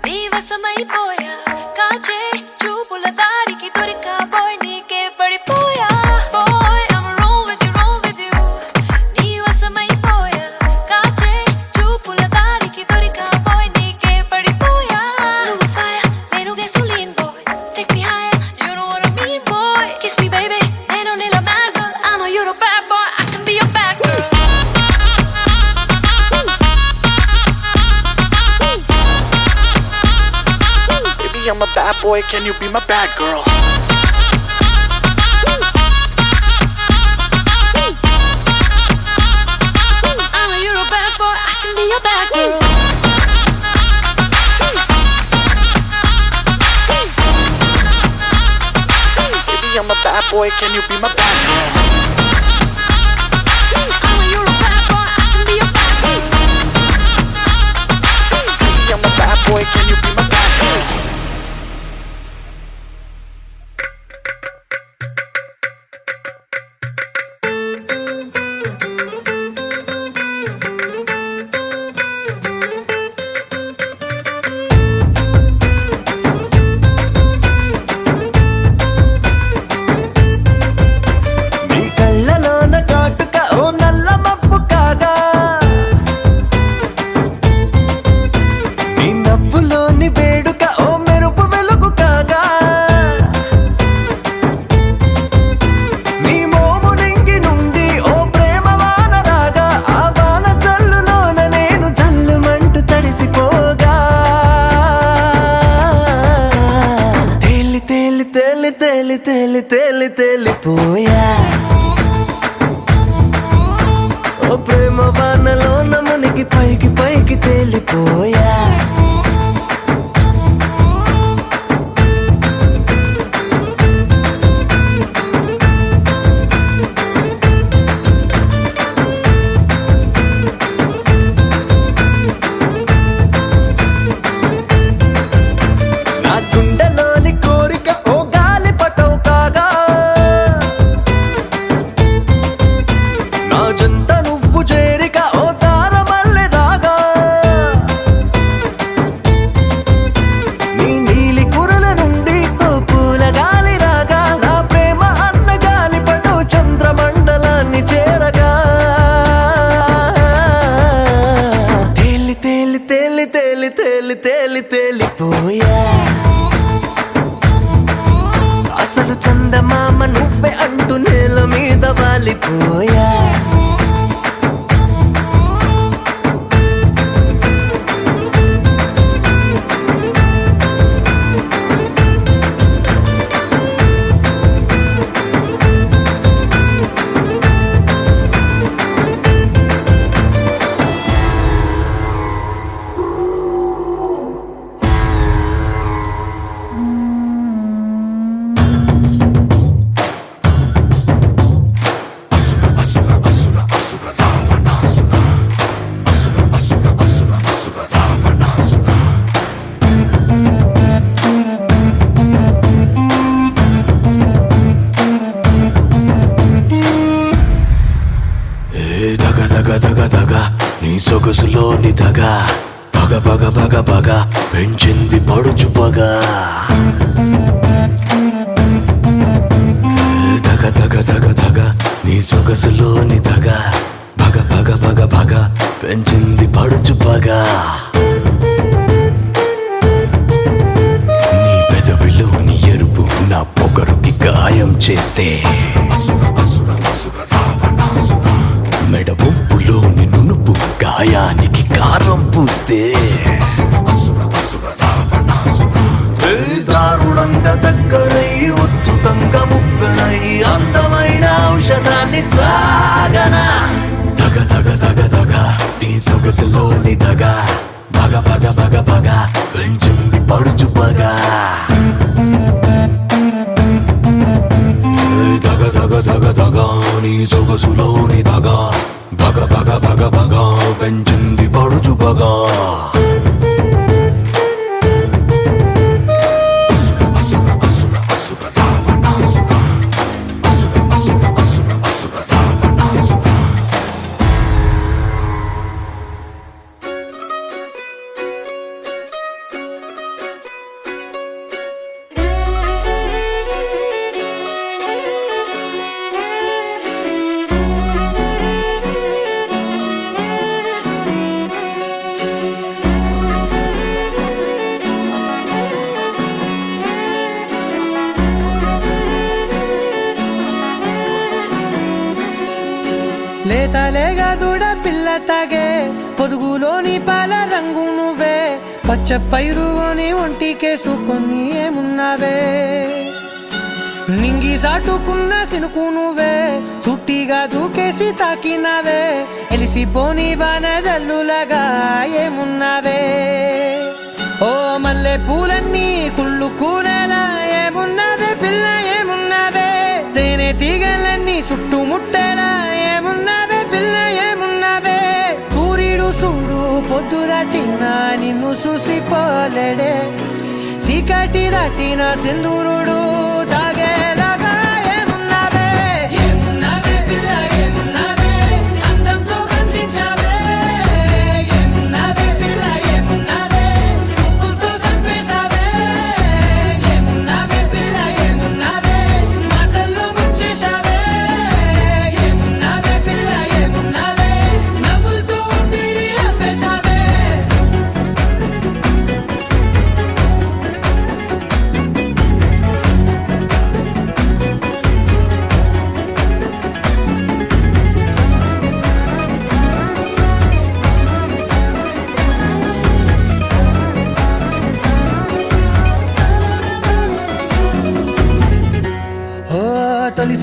[SPEAKER 5] నీవసమైపోయా కాచే చూపుల దారికి దొరికా boy నీకే పడిపోయా. Boy, I'ma roll with you. నీవసమైపోయా కాచే చూపుల దారికి దొరికా boy నీకే పడిపోయా. నువ్వు fire, నేను gasoline boy. Take me higher, you know what I mean boy. Kiss me baby, నేను నీలా mad girl. I know you're a bad boy, I can be your bad girl.
[SPEAKER 8] Baby, I'm a bad boy, can you be my bad girl?
[SPEAKER 5] I know you're a bad boy, I can be your bad girl.
[SPEAKER 8] Baby, I'm a bad boy, can you be my bad girl?
[SPEAKER 5] I know you're a bad boy, I can be your bad girl.
[SPEAKER 8] Baby, I'm a bad boy, can you be my bad girl?
[SPEAKER 7] తేలి తేలి తేలి తేలిపోయా ఓ ప్రేమ వానలో నమునికి పైకి పైకి తేలిపోయా నా గుండెలోని కోరిక ఓ గాలి పటవు కాగా నా జంట నువ్వు చేరిక ఓ తార మల్లె రాగా నీ నీలి కురల నుండి ఓ పూల గాలి రాగా నా ప్రేమ అన్న గాలి పటవు చంద్రమండలాన్ని చేరగా తేలి తేలి తేలి తేలి తేలి తేలి తేలిపోయా అసలు చందమామ నువ్వే అంటూ నేల మీద వాలిపోయా
[SPEAKER 9] దగ దగ దగ దగ నీ సొగసులోని దగ పగ పగ పగ పగ పెంచింది పడుచు పగ దగ దగ దగ దగ నీ సొగసులోని దగ పగ పగ పగ పగ పెంచింది పడుచు పగ నీ పెదవిలోని ఎరుపు నా పొగరుకి గాయం చేస్తే మెడ వంపులోని నునుపు గాయానికి కారం పూస్తే
[SPEAKER 7] దారుణంగా దగ్గరై ఉద్ధృతంగా ముప్పెనై అందమైన ఔషధాన్ని తాగనా
[SPEAKER 9] దగ దగ దగ దగ నీ సొగసులోని దగ బగ బగ బగ బగ పెంచింది పడుచు పగ దగ దగ దగ దగ నీ సొగసులోని దగ బగ బగ బగ బగ పెంచింది పడుచు పగ
[SPEAKER 1] లేతలేగా దూడ పిల్ల తాగే పొదుగులోని పాల రంగు నువ్వే పచ్చ పైరుని ఒంటికేసుకొని ఏమున్నావే నింగి సాటుకున్న సినుకు నువ్వే చుట్టిగా దూకేసి తాకినావే ఎలిసిపోని వాన జల్లులగా ఏమున్నావే ఓ మల్లె పూలన్నీ కుళ్ళు కూరలా ఏమున్నావే పిల్ల ఏమున్నావే తేనె తీగలన్నీ చుట్టుముట్టేలా ఏమున్నావే పిల్ల ఏమున్నావే సూర్యుడు చూడు పొద్దురాటిన నిన్ను చూసిపోలేడే చీకటి దాటిన సింధూరుడు తాగేలాగా ఏమున్నావే ఏమున్నావే పిల్ల ఏమున్నావే అందంతో కనిపించావే ఏమున్నావే పిల్ల ఏమున్నావే సుక్కుతో చంపేశావే ఏమున్నావే పిల్ల ఏమున్నావే మాటల్లో ముంచేశావే ఏమున్నావే పిల్ల ఏమున్నావే నవ్వులతో ఊపిరి ఆపేశావే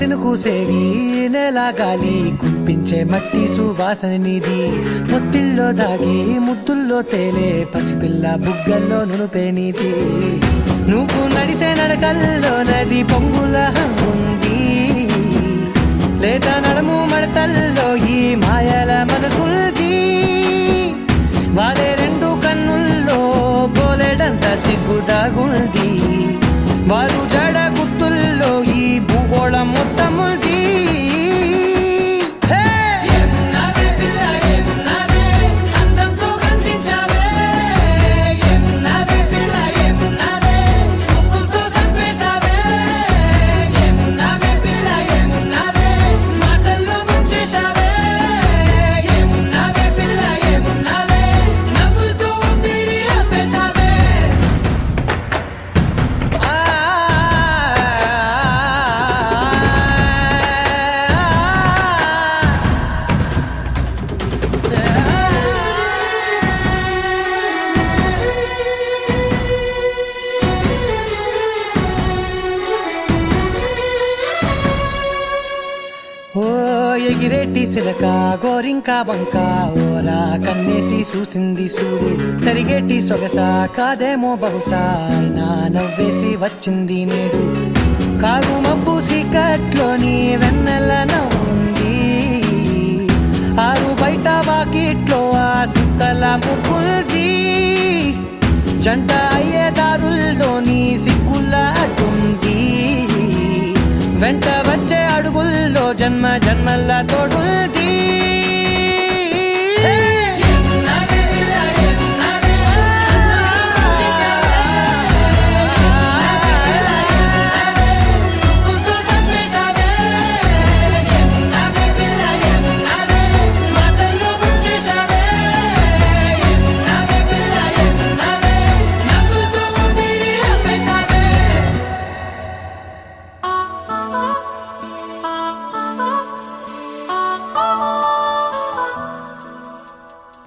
[SPEAKER 1] సినుకు సేరి నెల గాలి కుప్పించే మట్టి సువాసన నీది ముత్తిల్లో దాగి ముద్దుల్లో తేలే పసిపిల్ల బుగ్గల్లో నునుపే నీది నువ్వు నడిసే నడకల్లో నది పొంగుల హంగుంది లేదా నడుము మడతల్లో ఈ మాయల మనసుంది వారే రెండు కన్నుల్లో బోలెడంత సిగ్గుదాగుంది వారు జడ గుత్తుల్లో ఈ భూగోళం మొత్తముంది ఎగిరేటి సిలక గోరింక వంక ఓరా కన్నేసి చూసింది చూడు తరిగేటి సొగస కాదేమో బహుశా అయినా నవ్వేసి వచ్చింది నేడు కారు మబ్బు సీకట్లోని వెన్నెల నవ్వుంది ఆరు బయట వాకిట్లో ఆ సుక్కల ముగ్గుంది జంట అయ్యే దారుల్లోని సిగ్గుల అడ్డుంది వెంట వచ్చే అడుగుల్లో జన్మ జన్మల్ల తోడుంది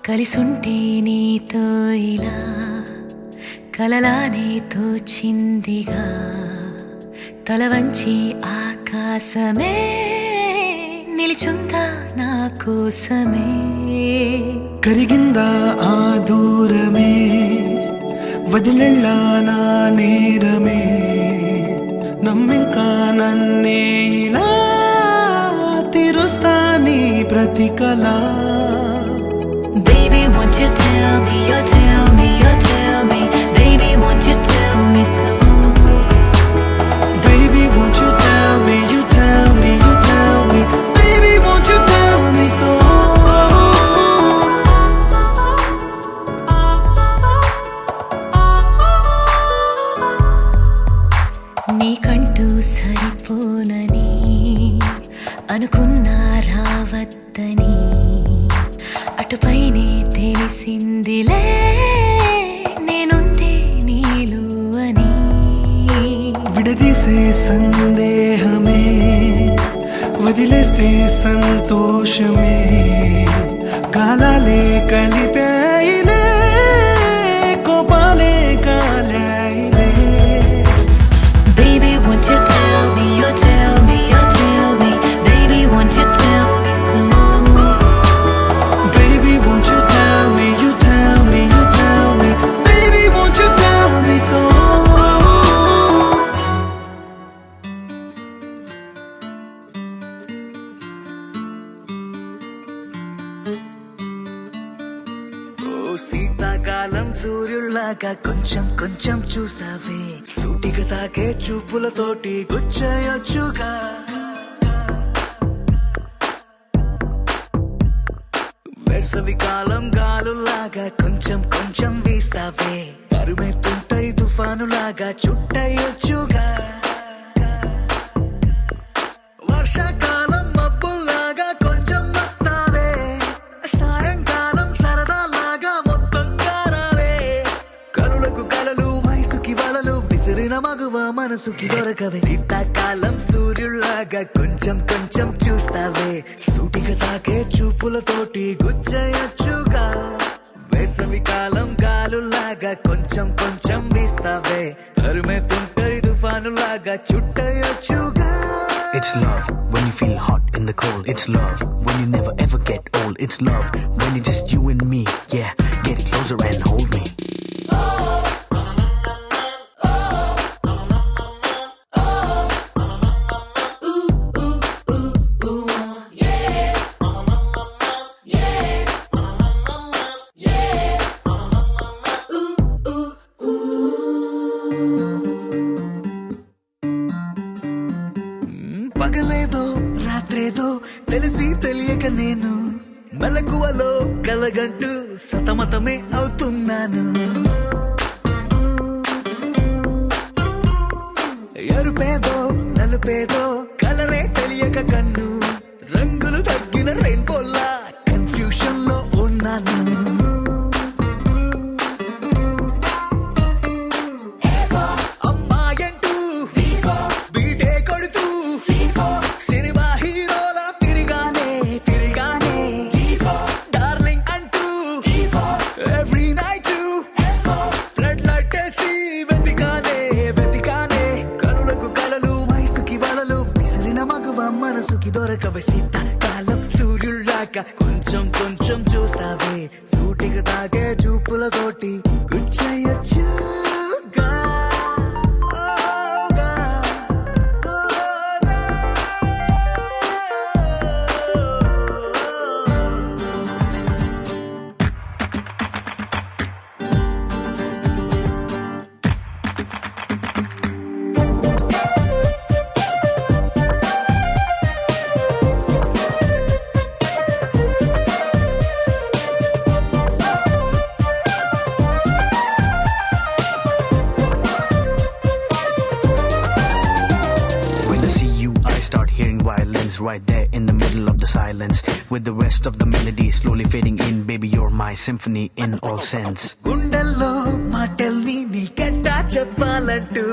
[SPEAKER 5] కలిసుంటే నీతో ఇలా కలలానే తోచిందిగా తల వంచి ఆకాశమే నిలిచుందా నా కోసమే
[SPEAKER 8] కరిగిందా ఆ దూరమే వదిలెళ్ళా నా నేరమే నమ్మింకా నన్నే ఇలా తీరుస్తా నీ ప్రతి కళ
[SPEAKER 5] Baby, won't you tell me, you tell me, you tell me Baby, won't you tell me so
[SPEAKER 8] Baby, won't you tell me, you tell me, you tell me Baby, won't you tell me so
[SPEAKER 5] నీకంటూ సరిపోనని అనుకున్నా రావద్దని అటుపైనే తెలిసిందిలే నేనుందే నీలు అని
[SPEAKER 8] విడదీసే సందేహమే వదిలేస్తే సంతోషమే కాలాలే కలిపాయిలే కోపాలే కాలాయిలే
[SPEAKER 5] Baby, won't you tell me, you tell me, you tell me Baby, won't you tell me so
[SPEAKER 8] Baby, won't you tell me, you tell me, you tell me Baby, won't you tell me so ఓ శీతాకాలం సూర్యుల్లాగా కొంచెం కొంచెం చూస్తావే సూటిగా తాకే చూపులతోటి గుచ్చేయొచ్చుగా వేసవి కాలం గాలులాగా కొంచెం కొంచెం వీస్తావే తరుమెత్తుంటరి తుఫానులాగా చుట్టయొచ్చుగా వర్షాకాలం మబ్బుల్లాగా కొంచెం వస్తావే సాయంకాలం సరదాలాగా మొత్తంగా రావే కనులకు కలలు వయసుకి వలలు విసిరిన మగువ మనసుకి దొరకవే శీతాకాలం సూర్యుల్లాగా కొంచెం కొంచెం చూస్తావే సూటిగా తాకే చూపులతోటి గుచ్చేయొచ్చుగా వేసవి కాలం గాలులాగా కొంచెం కొంచెం వీస్తావే తరుమెత్తుంటరి తుఫానులాగా చుట్టయొచ్చుగా
[SPEAKER 9] It's love when you feel hot in the cold. It's love when you never ever get old. It's love when it's just you and me. Yeah, get closer and hold me.
[SPEAKER 7] పగలేదో రాత్రేదో తెలిసి తెలియక నేను మెలకువలో కలగంటూ సతమతమే అవుతున్నాను. ఎరుపేదో నలుపేదో కలరే తెలియక కన్ను రంగులు తగ్గిన రెయిన్బోలా కన్ఫ్యూషన్ లో ఉన్నాను. అమ్మాయంటూ బీటే కొడుతూ సినిమా హీరోలా తిరిగానే డార్లింగ్ అంటూ ఎవ్రీ నైట్ ఫ్లడ్ లైట్ వేసి వెతికానే కనులకు కలలు వయసుకి వలలు విసిరిన మగువ మనసుకి దొరకవే శీతాకాలం సూర్యుళ్ళాక కొంచెం కొంచెం చూస్తావే సూటిగా తాగే చూపులతోటి గుచ్చయ్యొచ్చుగా.
[SPEAKER 9] When I see you, I start hearing violins right there in the middle of the silence. With the rest of the melody slowly fading in, baby, you're my symphony in all sense.
[SPEAKER 7] గుండెల్లో మాటల్ని నీకెట్టా చెప్పాలంటూ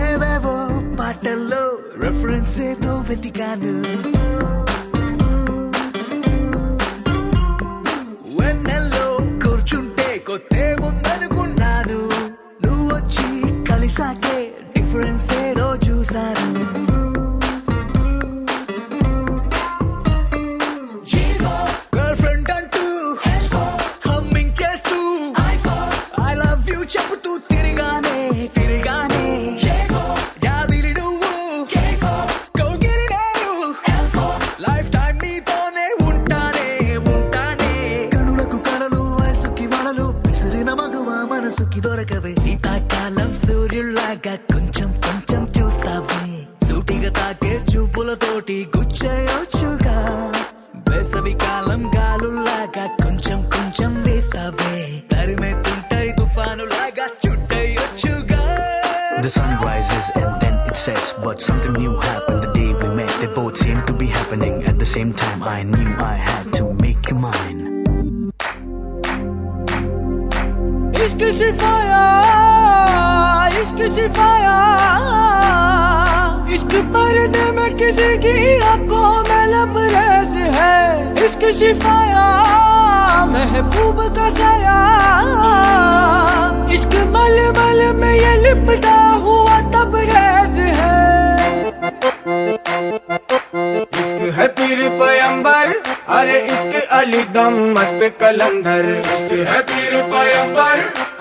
[SPEAKER 7] ఏవేవో పాటల్లో రెఫరెన్స్ ఏదో వెతికాను. వెన్నెల్లో కూర్చుంటే కొత్తే ముందనుకున్నాను నువ్వు వచ్చి కలిసాకే డిఫరెన్స్ ఏదో చూశాను. గర్ల్ ఫ్రెండ్ అంటూ హమ్మింగ్ చేస్తూ ఐ లవ్ యూ చెబుతూ తిరిగానే జాబిలి నువ్వు కౌగిలి నేను లైఫ్ టైం నీతోనే ఉంటానే కనులకు కలలు వయసుకి వలలు విసిరిన మగువ మనసుకి దొరకవే శీతాకాలం సూర్యుల్లాగా కొంచెం కొంచెం చూస్తావే సూటిగా తాకే చూపులతోటి గుచ్చయొచ్చుగా. వేసవి కాలం గాలుల్లాగా కొంచెం కొంచెం వేస్తావే తరిమెత్తుంటాయి తుఫానులాగా చుట్టయొచ్చుగా.
[SPEAKER 9] The sun rises and then it sets, but something new happened the day we met. They both seemed to be happening at the same time. I knew I had to make you mine.
[SPEAKER 1] इश्क सिफाया इश्क पर्दे में किसी की आंखों में लबरेज है. इश्क सिफाया महबूब का साया इश्क मलमल में ये लिपटा हुआ तबरेज है. इश्क है पीर पैगंबर अरे इश्क अली दम मस्त कलंदर. इश्क है पीर पैगंबर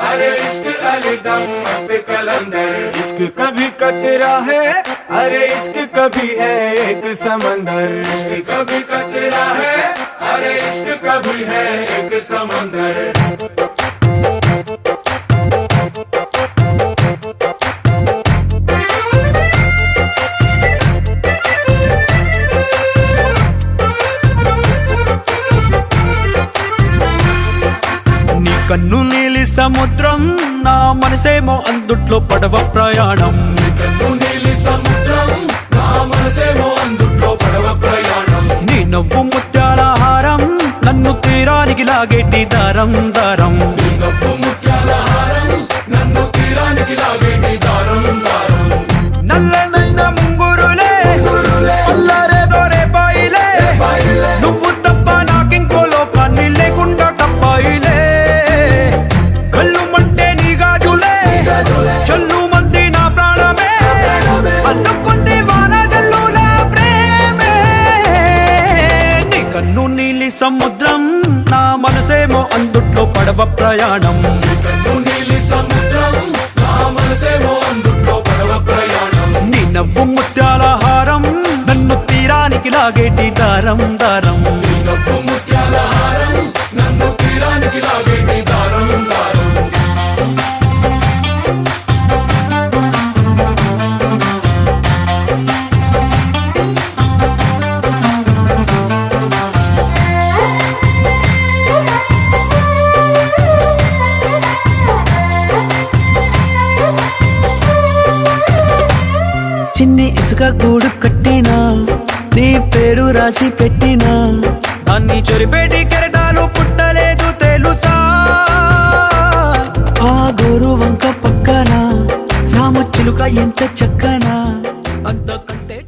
[SPEAKER 1] अरे इश्क अली दम मस्त कलंदर. इश्क कभी कतरा है अरे इश्क कभी है एक समंदर. इश्क कभी कतरा है अरे इश्क कभी है एक समंदर. నీ కన్ను నీలి సముద్రం నా మనసేమో అందుట్లో పడవ ప్రయాణం. నీ నవ్వు ముత్యాల హారం నన్ను తీరానికి లాగేటి దారం నల్లనైన ముంగురులే అల్లారేదో రేపాయిలే నువ్వు తప్ప నాకింకో లోకాన్ని లేకుండా తప్పాయిలే. కళ్ళు మంటే నీ గాజులే చల్లు మంది నా ప్రాణమే అల్లుకుంది వాన జల్లులా
[SPEAKER 3] ప్రయాణం
[SPEAKER 1] నీలి సముద్రం నా మనసేమో అందుట్లో పడవ ప్రయాణం
[SPEAKER 3] నీ నవ్వు ముత్యాల హారం నన్ను తీరానికి లాగేటి దారం దారం
[SPEAKER 1] నవ్వు ముత్యాల హారం నన్ను తీరానికి లాగేటి దారం దారం
[SPEAKER 3] చిన్ని ఇసుక గూడు కట్టినా నీ పేరు రాసి పెట్టినా దాన్ని చొరిపేటి కెరటాలు పుట్టలేదు తెలుసా ఆ గోరు వంక పక్కన రామచిలుక ఎంత చక్కనా అంతకంటే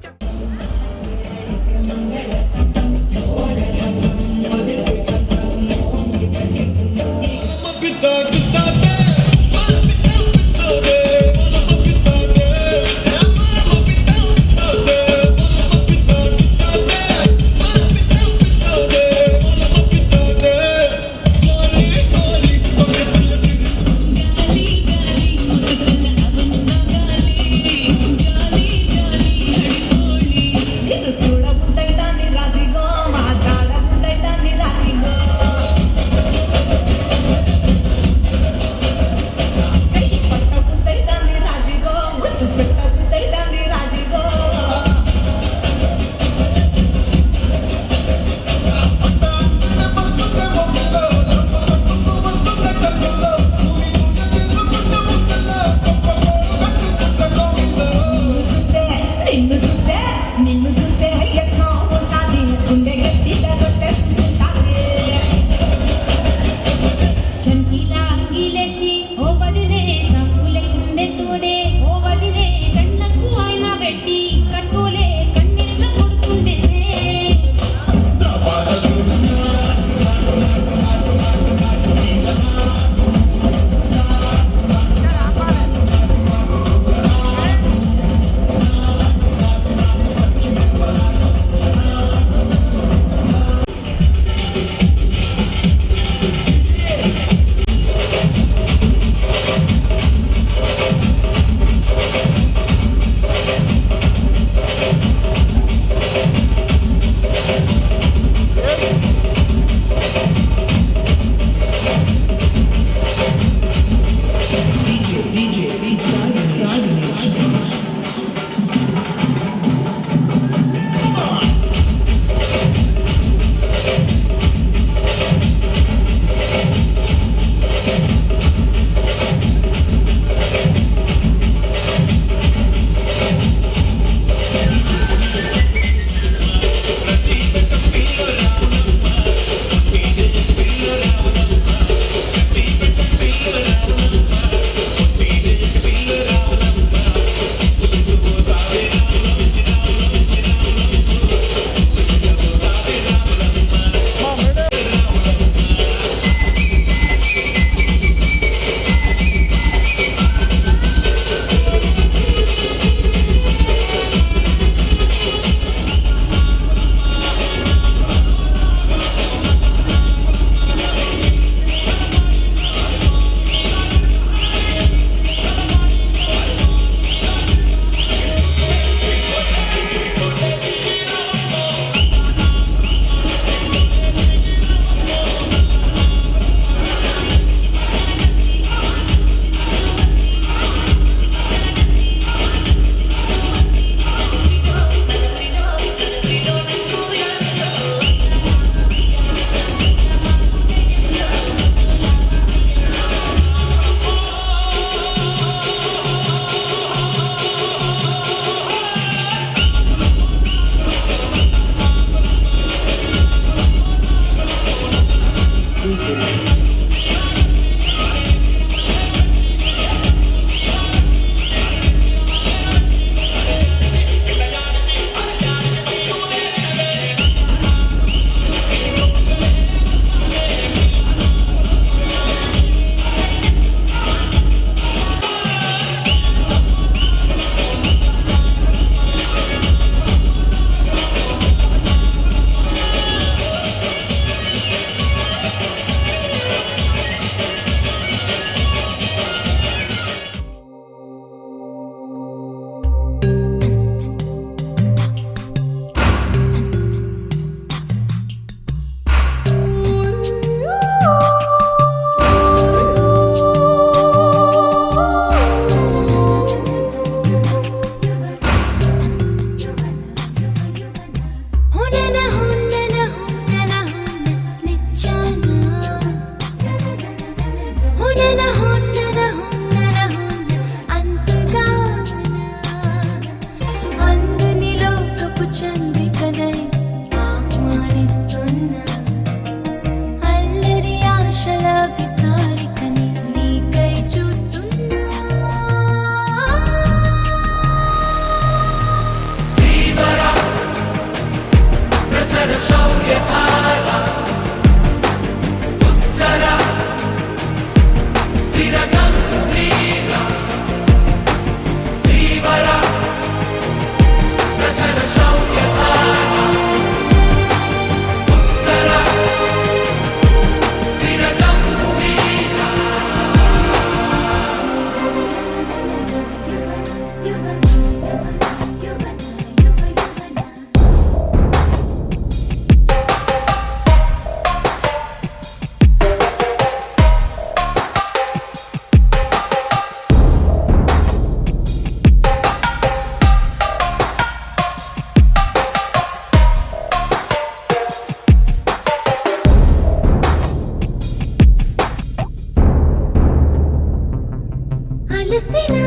[SPEAKER 2] అలసిన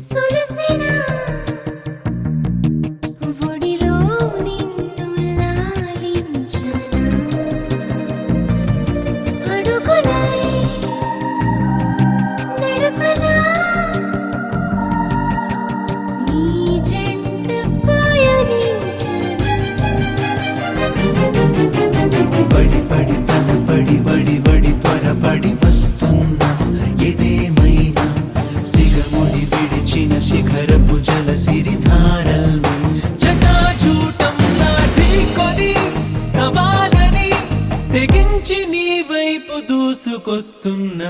[SPEAKER 2] సొలసిన ఒడిలో నిన్ను లాలించనా అడుగులై నడపనా నీ జంట పయనించనా
[SPEAKER 7] పడి పడి తలపడి వడి వడి త్వరపడి వస్తున్నా ఏదేమైనా సిగముడి విడిచిన శిఖరపు జల సిరిధారల్ని జటాజూటంలా ఢీకొని సవాలని తెగించి నీ వైపు దూసుకొస్తున్న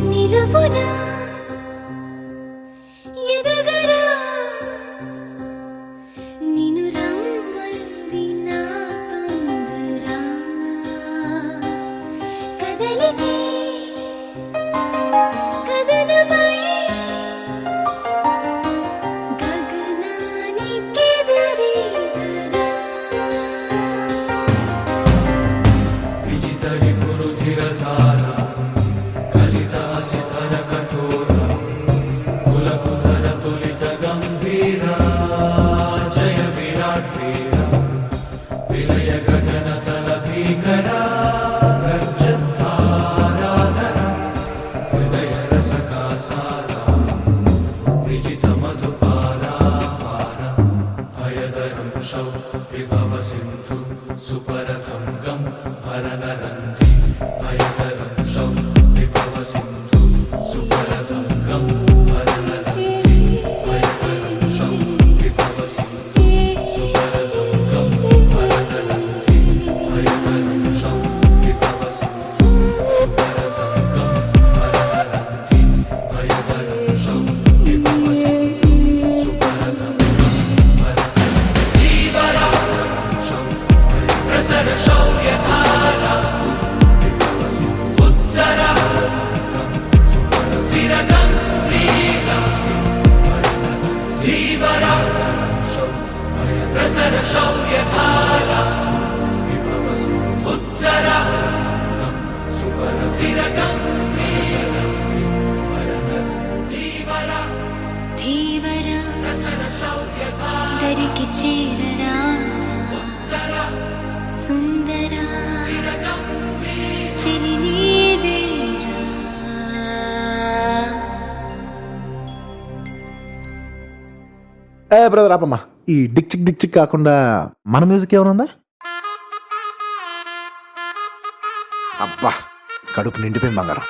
[SPEAKER 2] నిలువునా ఎదగరా నిన్ను రమ్మంది నా తొందరా కదలికే కదనమై గగనానికెదురీదరా
[SPEAKER 1] విజితరి పురుధిరధార కలిత అసిధర కఠోర కులకుధర తులిత గంభీర జయ విరాట్ వీర విలయ గగన తల భీకర గర్జద్ధారాధర హృదయ రసకాసార విజిత మధుపారా భయదరం శౌ విభవ సింధు సుపరథం గం భరనరంధి భయదరం శౌ విభవ సింధు సుపరథం గం భరనరంధి భయదరం శౌ విభవ సింధు సుపరథం గం భరనరంధి భయదరం శౌ విభవ సింధు సుపరథం గం భరనరంధి భయదరం శౌ విభవ సింధు సుపరథం గం భరనరంధి శౌ ప్రసర శౌర్యధార ఉత్సర స్థిర గంభీర ధీవర ప్రసర శౌర్యధార ఉత్సర స్థిర గంభీర ధీవర
[SPEAKER 2] ధీవర
[SPEAKER 1] ప్రసర శౌర్యధార
[SPEAKER 2] దరికి చేరరా సుందర చెలి నీదేరా
[SPEAKER 10] బ్రదర్ ఆపమ్మా. ఈ డిక్ చిక్ కాకుండా మన మ్యూజిక్ ఏమైనా ఉందా? అబ్బా కడుపు నిండిపోయింది బంగారం.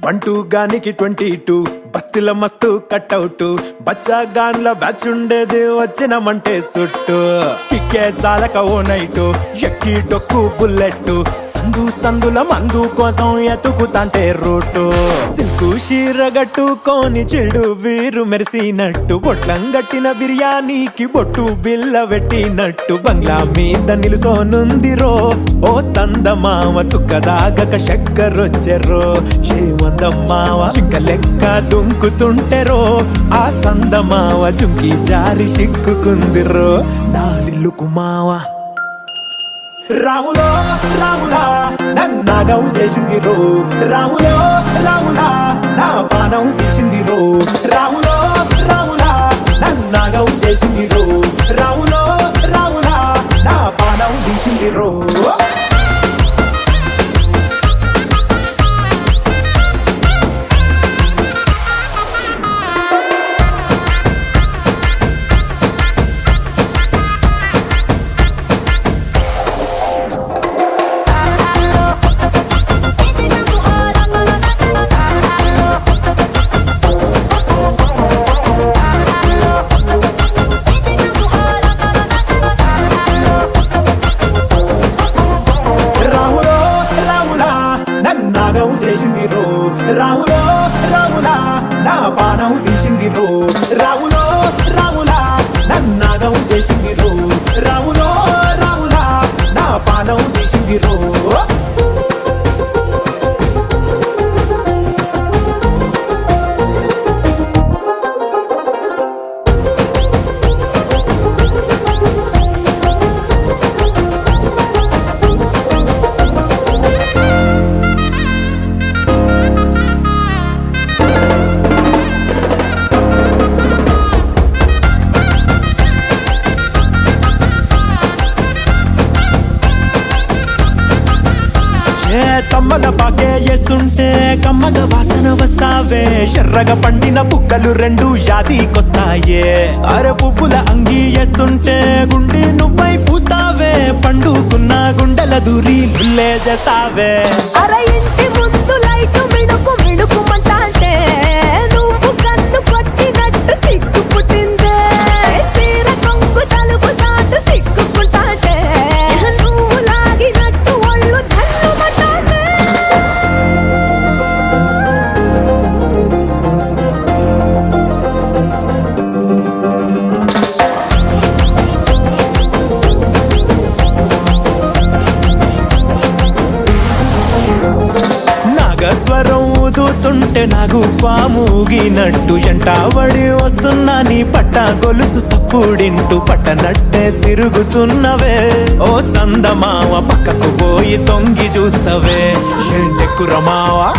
[SPEAKER 10] బంటూ గానికి 22 బస్తిల మస్తు కట్అవుట్ బచ్చా గాన్ల బ్యాచ్ ఉండేది వచ్చినమంటే సుట్టు కిక్కే సాలక ఓ నైటు ఎక్కి డొక్కు బుల్లెట్ సందు సందుల మందు కోసం ఎతుకుతాంటే రూటు సిల్కు షీరగట్టుకోని చెడు వీరు మెరిసినట్టు బొట్లం గట్టిన బిర్యానీకి బొట్టు బిల్ల పెట్టినట్టు బంగ్లా మీద నిలుసోనుందిరో ఓ సందమావ సుక్కదాగక చక్కరొచ్చెరో శ్రీమందమ్మావ చింక లెక్క దుంకుతుంటెరో ఆ సందమావ చుంకి జారి సిక్కుకుందిరో నా దిల్లుకు మావా రాములో రాములా నన్నాగం చేసింది రో రాములో రాములా నా పానం తీసింది రో రాములో రాములా నన్నాగం చేసింది రో రాములో రాములా నా పానం తీసింది రో చేసింది రో కమ్మల పాకే వేస్తుంటే కమ్మగా వాసన వస్తావే ఎర్రగా పండిన బుక్కలు రెండు యాదికొస్తాయే అర పువ్వుల అంగి వేస్తుంటే గుండె నువ్వై పూస్తావే పండుకున్న గుండెల దూరి లుల్లే చేస్తావే
[SPEAKER 5] అర ఇంటి ముందు లైట్ మిణుకు మిణుకుమంటే నువ్వు కన్ను కొట్టినట్టు సిగ్గు పుట్టిందే చీర కొంగు తలుపు సాటు సిగ్గుకుంటాంటే నువ్వు లాగినట్టు ఒళ్ళు జల్లుమంటాంటే
[SPEAKER 10] నాగస్వరం ఊదుతుంటే నాకు పాముగినట్టు ఎంటావడి వస్తున్నా నీ పట్ట గొలుసు సప్పుడింటూ పట్టనట్టే తిరుగుతున్నవే ఓ సందమావ పక్కకు పోయి తొంగి చూస్తవే ఏంటెక్కురమావా